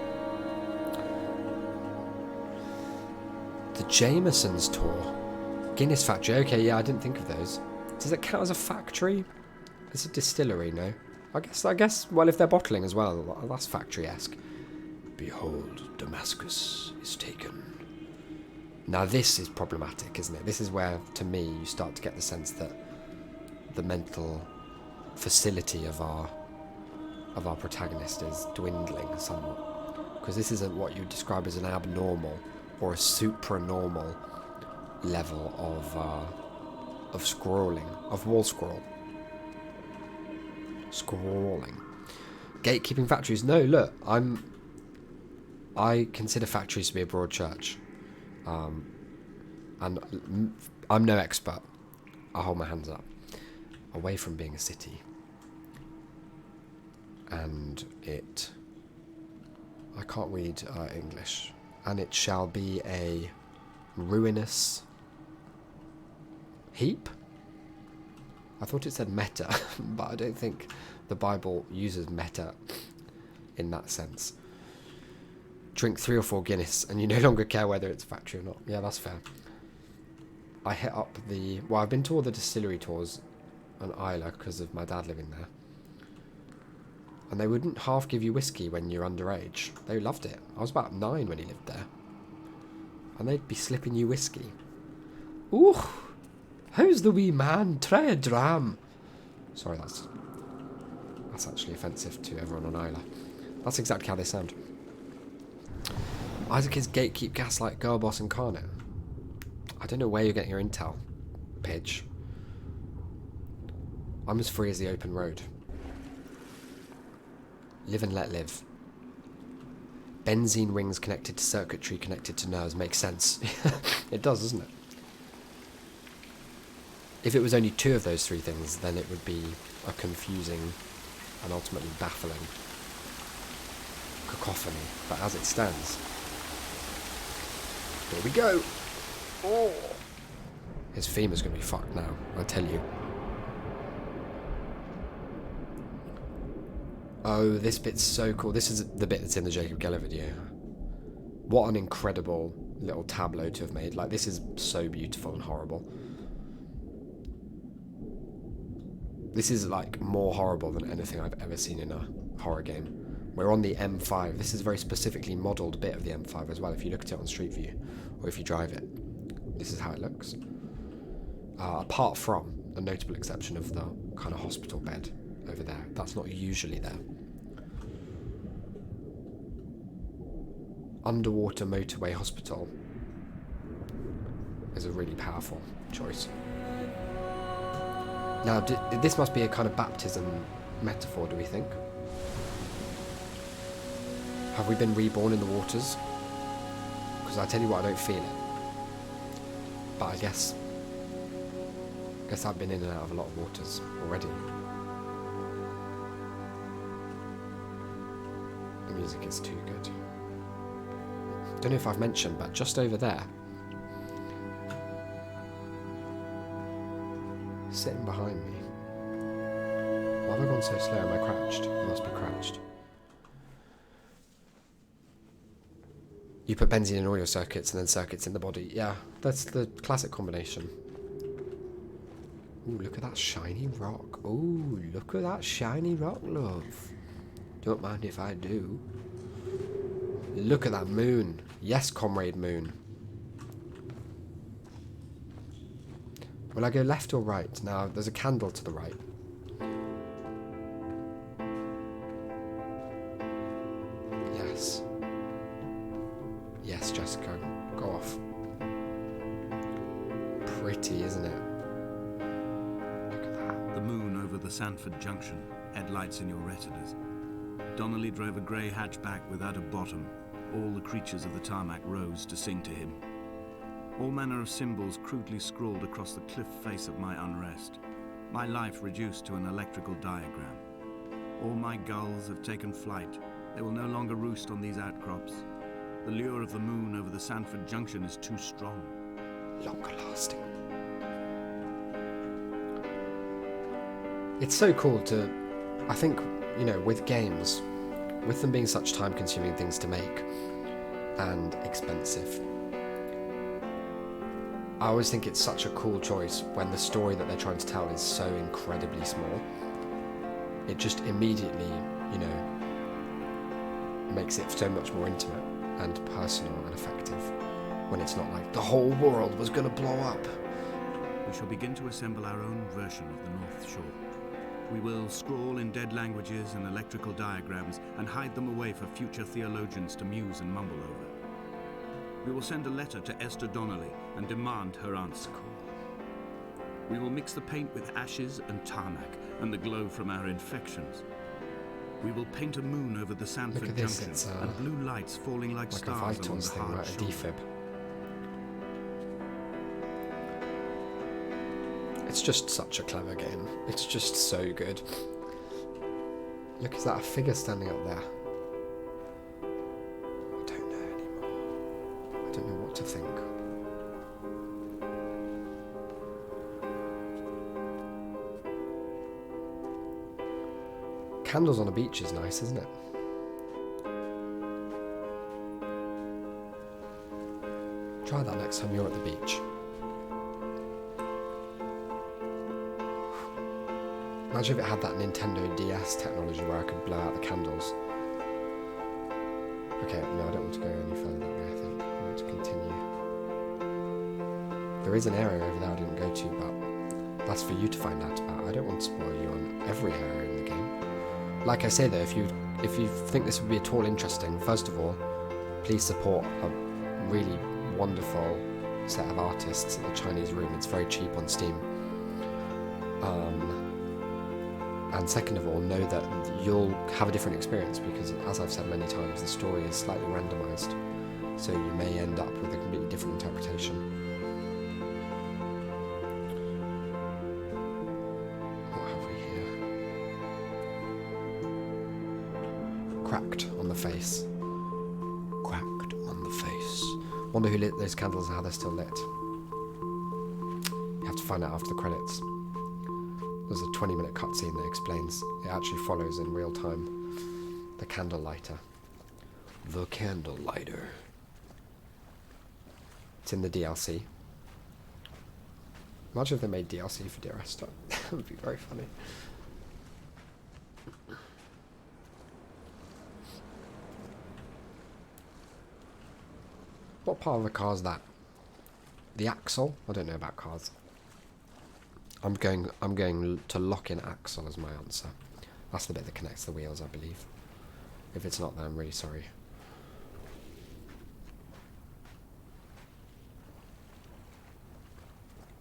The Jamesons tour. Guinness factory. Okay, yeah, I didn't think of those. Does it count as a factory? It's a distillery, no? I guess, well, if they're bottling as well, that's factory-esque. Behold, Damascus is taken. Now this is problematic, isn't it? This is where, to me, you start to get the sense that the mental facility of our protagonist is dwindling somewhat. Because this isn't what you would describe as an abnormal or a supranormal level of scrolling, of wall scroll. Scrolling. Gatekeeping factories. No, look, I consider factories to be a broad church. And I'm no expert. I hold my hands up. Away from being a city. And I can't read English. And it shall be a ruinous heap? I thought it said meta, but I don't think the Bible uses meta in that sense. Drink 3 or 4 Guinness and you no longer care whether it's a factory or not. Yeah, that's fair. I hit up I've been to all the distillery tours on Isla because of my dad living there. And they wouldn't half give you whiskey when you're underage. They loved it. I was about 9 when he lived there. And they'd be slipping you whiskey. Ooh, how's the wee man? Try a dram. Sorry, that's actually offensive to everyone on Isla. That's exactly how they sound. Isaac is gatekeep, gaslight, girl boss, incarnate. I don't know where you're getting your intel, Pidge. I'm as free as the open road. Live and let live. Benzene rings connected to circuitry connected to nerves makes sense. It does, doesn't it? If it was only 2 of those 3 things, then it would be a confusing and ultimately baffling cacophony. But as it stands, here we go. Oh, his femur's gonna be fucked now, I tell you. Oh, this bit's so cool. This is the bit that's in the Jacob Geller video. What an incredible little tableau to have made. Like, this is so beautiful and horrible. This is, like, more horrible than anything I've ever seen in a horror game. We're on the M5. This is a very specifically modelled bit of the M5 as well. If you look at it on Street View, or if you drive it, this is how it looks. Apart from the notable exception of the kind of hospital bed over there. That's not usually there. Underwater motorway hospital is a really powerful choice. Now, this must be a kind of baptism metaphor, do we think? Have we been reborn in the waters? Because I tell you what, I don't feel it. But I guess I've been in and out of a lot of waters already. The music is too good. Don't know if I've mentioned, but just over there, sitting behind me. Why have I gone so slow? Am I crouched? I must be crouched. You put benzene in all your circuits and then circuits in the body. Yeah, that's the classic combination. Ooh, look at that shiny rock. Ooh, look at that shiny rock, love. Don't mind if I do. Look at that moon. Yes, comrade moon. Will I go left or right? Now, there's a candle to the right. Yes. Yes, Jessica, go off. Pretty, isn't it? Look at that.
The moon over the Sanford Junction, headlights in your retinas. Donnelly drove a grey hatchback without a bottom. All the creatures of the tarmac rose to sing to him. All manner of symbols crudely scrawled across the cliff face of my unrest. My life reduced to an electrical diagram. All my gulls have taken flight. They will no longer roost on these outcrops. The lure of the moon over the Sanford Junction is too strong.
Longer lasting. It's so cool to, I think, you know, with games, with them being such time-consuming things to make and expensive, I always think it's such a cool choice when the story that they're trying to tell is so incredibly small. It just immediately, you know, makes it so much more intimate and personal and effective when it's not like the whole world was going to blow up.
We shall begin to assemble our own version of the North Shore. We will scrawl in dead languages and electrical diagrams and hide them away for future theologians to muse and mumble over. We will send a letter to Esther Donnelly and demand her answer. We will mix the paint with ashes and tarmac and the glow from our infections. We will paint a moon over the Sanford Junction and blue lights falling like stars along the hard shore.
A defib. It's just such a clever game. It's just so good. Look, is that a figure standing up there? I don't know anymore. I don't know what to think. Candles on a beach is nice, isn't it? Try that next time you're at the beach. Imagine if it had that Nintendo DS technology where I could blow out the candles. Okay, no, I don't want to go any further that way, I think. I want to continue. There is an area over there I didn't go to, but that's for you to find out about. I don't want to spoil you on every area in the game. Like I say though, if you think this would be at all interesting, first of all, please support a really wonderful set of artists at the Chinese Room. It's very cheap on Steam. And second of all, know that you'll have a different experience because, as I've said many times, the story is slightly randomised. So you may end up with a completely different interpretation. face. Cracked on the face. Wonder who lit those candles and how they're still lit. You have to find out after the credits. There's a 20-minute cutscene that explains it actually follows in real time the candle lighter. The candle lighter. It's in the DLC. Imagine if they made DLC for Dear Esther. That would be very funny. What part of the car is that? The axle? I don't know about cars. I'm going to lock in axle as my answer. That's the bit that connects the wheels, I believe. If it's not, then I'm really sorry.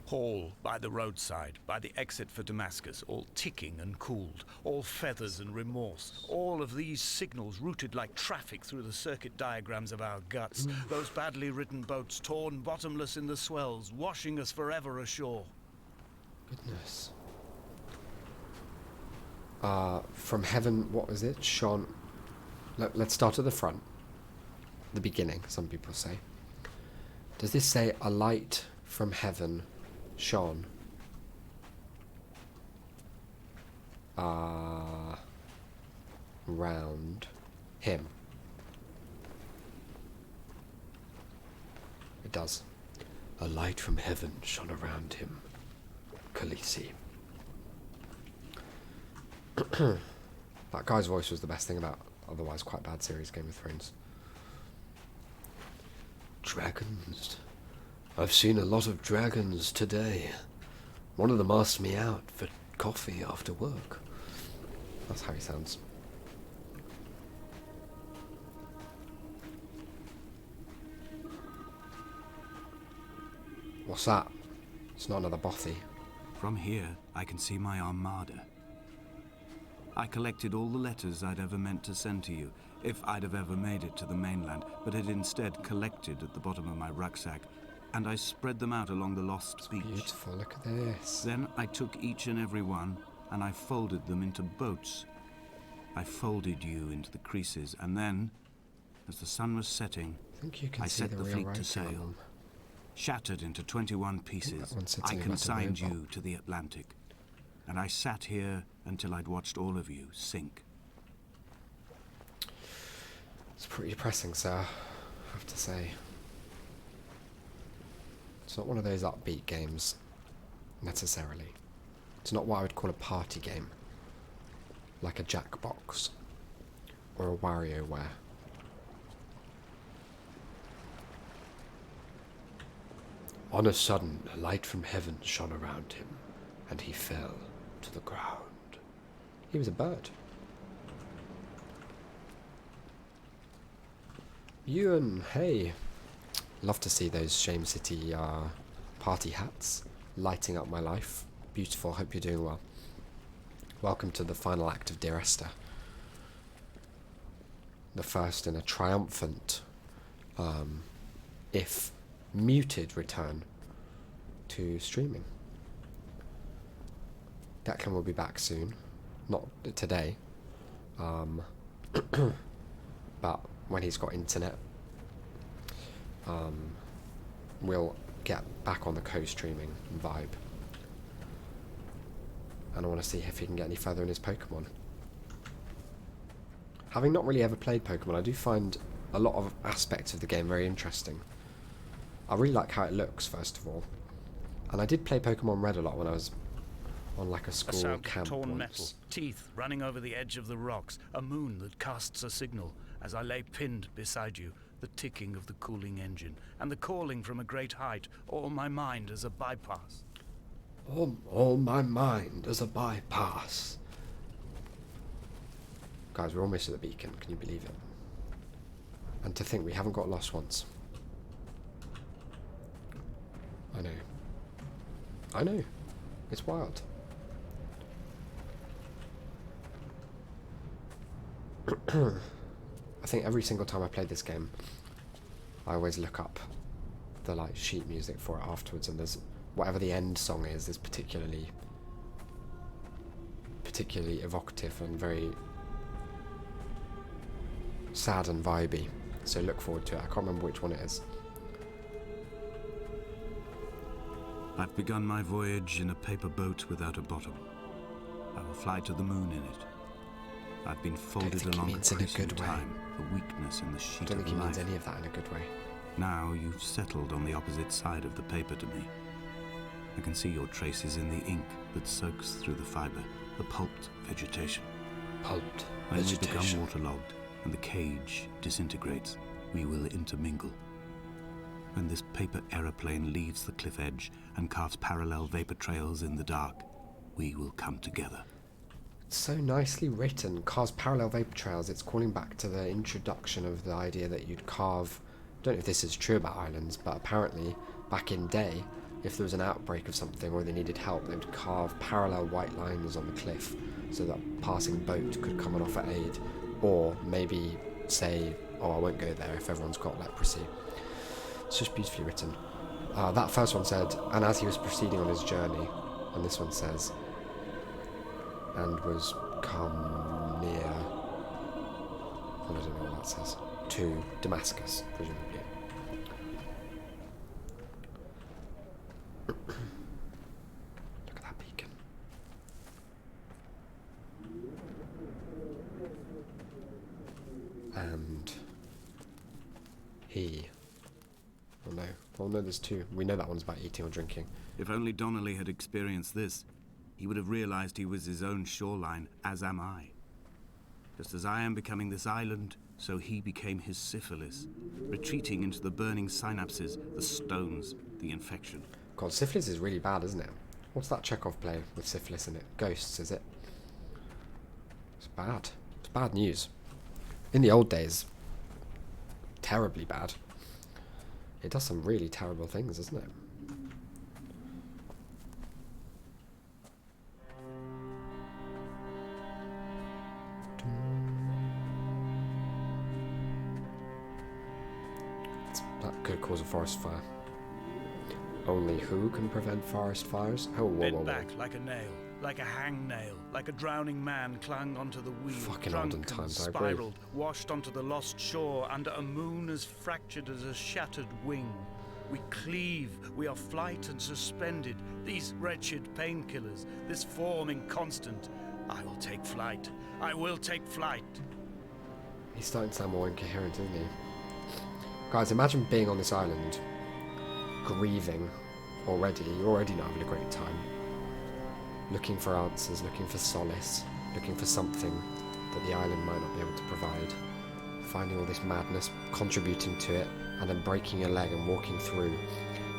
Hall by the roadside, by the exit for Damascus, all ticking and cooled, all feathers and remorse, all of these signals routed like traffic through the circuit diagrams of our guts, those badly written boats torn bottomless in the swells, washing us forever ashore.
Goodness. From heaven, what was it? Shone. Let's start at the front. The beginning, some people say. Does this say a light from heaven shone round him? It does. A light from heaven shone around him. Khaleesi. That guy's voice was the best thing about otherwise quite bad series Game of Thrones. Dragons. I've seen a lot of dragons today. One of them asked me out for coffee after work. That's how he sounds. What's that? It's not another bothy.
From here, I can see my armada. I collected all the letters I'd ever meant to send to you, if I'd have ever made it to the mainland, but had instead collected at the bottom of my rucksack, and I spread them out along the lost beach.
Beautiful, look at this.
Then I took each and every one, and I folded them into boats. I folded you into the creases, and then, as the sun was setting,
I think you can
I
see
set the
real
fleet
writing
to
on
sail.
them.
Shattered into 21 pieces,
one's sitting
I
like a
consigned
robot.
you to the Atlantic, and I sat here until I'd watched all of you sink.
It's pretty depressing, sir, I have to say. It's not one of those upbeat games, necessarily. It's not what I would call a party game, like a Jackbox or a WarioWare. On a sudden, a light from heaven shone around him, and he fell to the ground. He was a bird. Ewan, hey. Love to see those Shame City party hats lighting up my life. Beautiful, hope you're doing well. Welcome to the final act of Dear Esther. The first in a triumphant, if muted, return to streaming. Declan will be back soon. Not today. But when he's got internet, we'll get back on the co-streaming vibe. And I want to see if he can get any further in his Pokemon. Having not really ever played Pokemon, I do find a lot of aspects of the game very interesting. I really like how it looks, first of all. And I did play Pokemon Red a lot when I was on like a
A
school
sound of
camp
torn
once.
metal, teeth running over the edge of the rocks, a moon that casts a signal as I lay pinned beside you, the ticking of the cooling engine, and the calling from a great height, all my mind as a bypass.
All my mind as a bypass. Guys, we're almost at the beacon, can you believe it? And to think we haven't got lost once. I know. It's wild. I think every single time I play this game, I always look up the like sheet music for it afterwards, and there's whatever the end song is particularly evocative and very sad and vibey. So look forward to it. I can't remember which one it is.
I've begun my voyage in a paper boat without a bottom. I will fly to the moon in it. I've been folded along a creasing time, a weakness in the sheet of life.
I don't think he means any of that in a good way.
Now you've settled on the opposite side of the paper to me. I can see your traces in the ink that soaks through the fibre, the pulped vegetation.
Pulped
When we
vegetation.
become waterlogged and the cage disintegrates, we will intermingle. When this paper aeroplane leaves the cliff edge and carves parallel vapor trails in the dark, we will come together.
So nicely written. Carves parallel vapor trails. It's calling back to the introduction of the idea that you'd carve... I don't know if this is true about islands, but apparently back in day, if there was an outbreak of something or they needed help, they would carve parallel white lines on the cliff so that a passing boat could come and offer aid. Or maybe say, oh, I won't go there if everyone's got leprosy. It's just beautifully written. That first one said, and as he was proceeding on his journey, and this one says, and was come near, well, I don't know what that says, to Damascus, presumably. Look at that beacon. And he... Oh no, there's two. We know that one's about eating or drinking.
If only Donnelly had experienced this, he would have realized he was his own shoreline, as am I. Just as I am becoming this island, so he became his syphilis, retreating into the burning synapses, the stones, the infection.
God, syphilis is really bad, isn't it? What's that Chekhov play with syphilis in it? Ghosts, is it? It's bad. It's bad news. In the old days, terribly bad. It does some really terrible things, doesn't it? That could cause a forest fire. Only who can prevent forest fires? Oh, whoa,
Bent
whoa, whoa.
back like a nail, like a hangnail, like a drowning man clung onto the wheel,
Fucking
drunk
olden
and
times, I agree.
spiraled, washed onto the lost shore under a moon as fractured as a shattered wing. We cleave, we are flight and suspended, these wretched painkillers, this form inconstant. I will take flight, I will take flight.
He's starting to sound more incoherent, isn't he? Guys, imagine being on this island, grieving already. You're already not having a great time. Looking for answers, looking for solace, looking for something that the island might not be able to provide. Finding all this madness, contributing to it, and then breaking your leg and walking through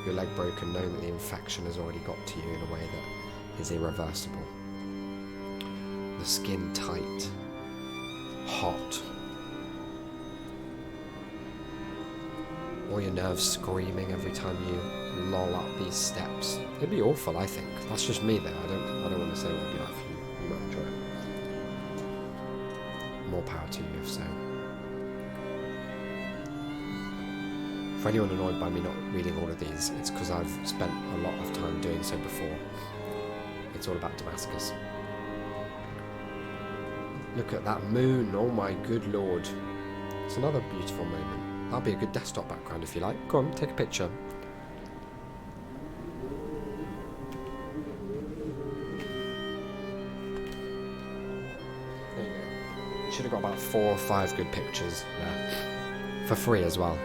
your leg broken, knowing that the infection has already got to you in a way that is irreversible. The skin tight, hot, all your nerves screaming every time you loll up these steps. It'd be awful, I think. That's just me, though. I don't want to say it would be like you. You might enjoy it. More power to you, if so. For anyone annoyed by me not reading all of these, it's because I've spent a lot of time doing so before. It's all about Damascus. Look at that moon, oh my good lord. It's another beautiful moment. That'll be a good desktop background if you like. Go on, take a picture. There you go. You should have got about 4 or 5 good pictures there. For free as well.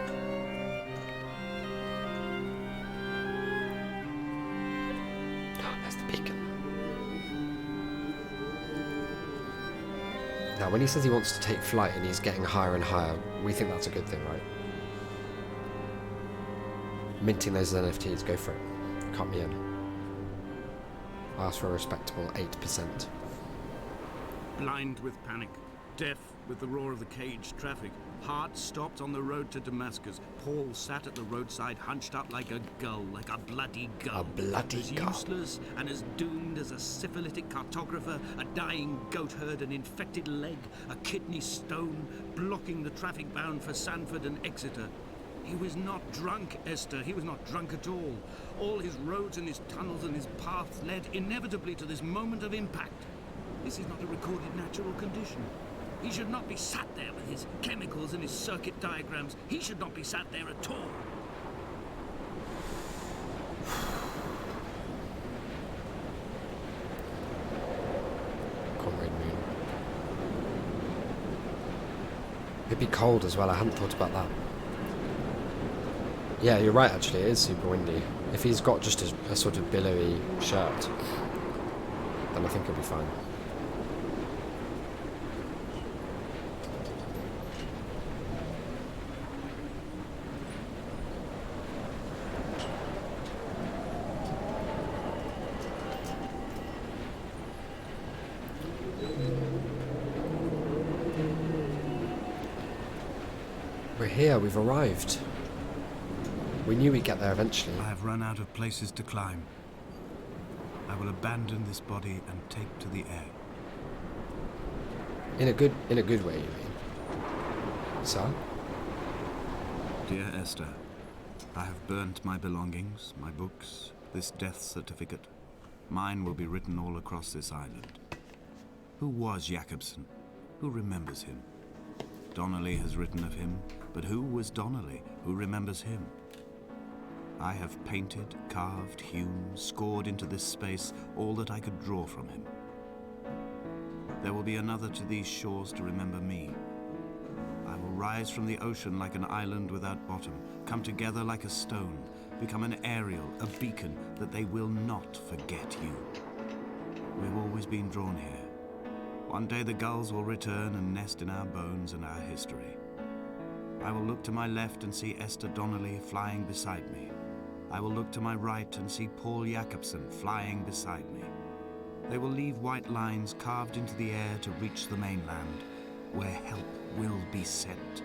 There's the beacon. Now, when he says he wants to take flight and he's getting higher and higher, we think that's a good thing, right? Minting those NFTs, go for it. Cut me in. I ask for a respectable 8%.
Blind with panic, deaf with the roar of the caged traffic, heart stopped on the road to Damascus. Paul sat at the roadside, hunched up like a gull, like a bloody gull.
A bloody
as
gull.
useless and as doomed as a syphilitic cartographer, a dying goat herd, an infected leg, a kidney stone, blocking the traffic bound for Sanford and Exeter. He was not drunk, Esther. He was not drunk at all. All his roads and his tunnels and his paths led inevitably to this moment of impact. This is not a recorded natural condition. He should not be sat there with his chemicals and his circuit diagrams. He should not be sat there at all.
Conrad Moon. It'd be cold as well, I hadn't thought about that. Yeah, you're right actually, it is super windy. If he's got just a sort of billowy shirt, then I think he'll be fine. We're here, we've arrived. We knew we'd get there eventually.
I have run out of places to climb. I will abandon this body and take to the air.
In a good way, you mean? Sir?
Dear Esther, I have burnt my belongings, my books, this death certificate. Mine will be written all across this island. Who was Jakobsen? Who remembers him? Donnelly has written of him, but who was Donnelly? Who remembers him? I have painted, carved, hewn, scored into this space all that I could draw from him. There will be another to these shores to remember me. I will rise from the ocean like an island without bottom, come together like a stone, become an aerial, a beacon, that they will not forget you. We've always been drawn here. One day the gulls will return and nest in our bones and our history. I will look to my left and see Esther Donnelly flying beside me. I will look to my right and see Paul Jakobsen flying beside me. They will leave white lines carved into the air to reach the mainland, where help will be sent.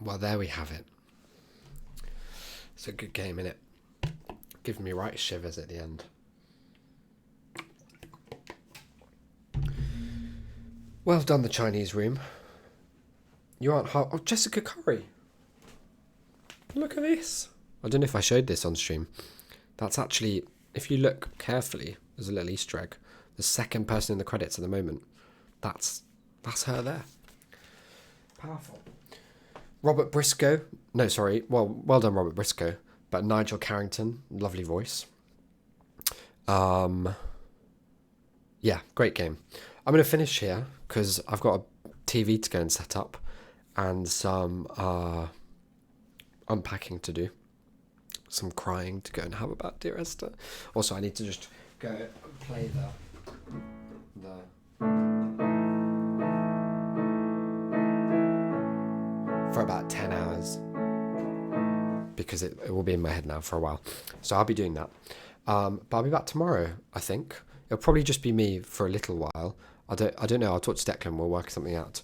Well, there we have it. It's a good game, innit? Giving me right shivers at the end. Well done, the Chinese room. You aren't hard. Oh, Jessica Curry. Look at this. I don't know if I showed this on stream. That's actually, if you look carefully, there's a little Easter egg. The second person in the credits at the moment. That's her there. Powerful. Robert Briscoe. No, sorry. Well done, Robert Briscoe. But Nigel Carrington, lovely voice. Yeah, great game. I'm going to finish here because I've got a TV to go and set up and some unpacking to do. Some crying to go and have about Dear Esther. Also, I need to just go and play the for about 10 hours because it will be in my head now for a while. So I'll be doing that. But I'll be back tomorrow, I think. It'll probably just be me for a little while. I don't know. I'll talk to Declan. We'll work something out.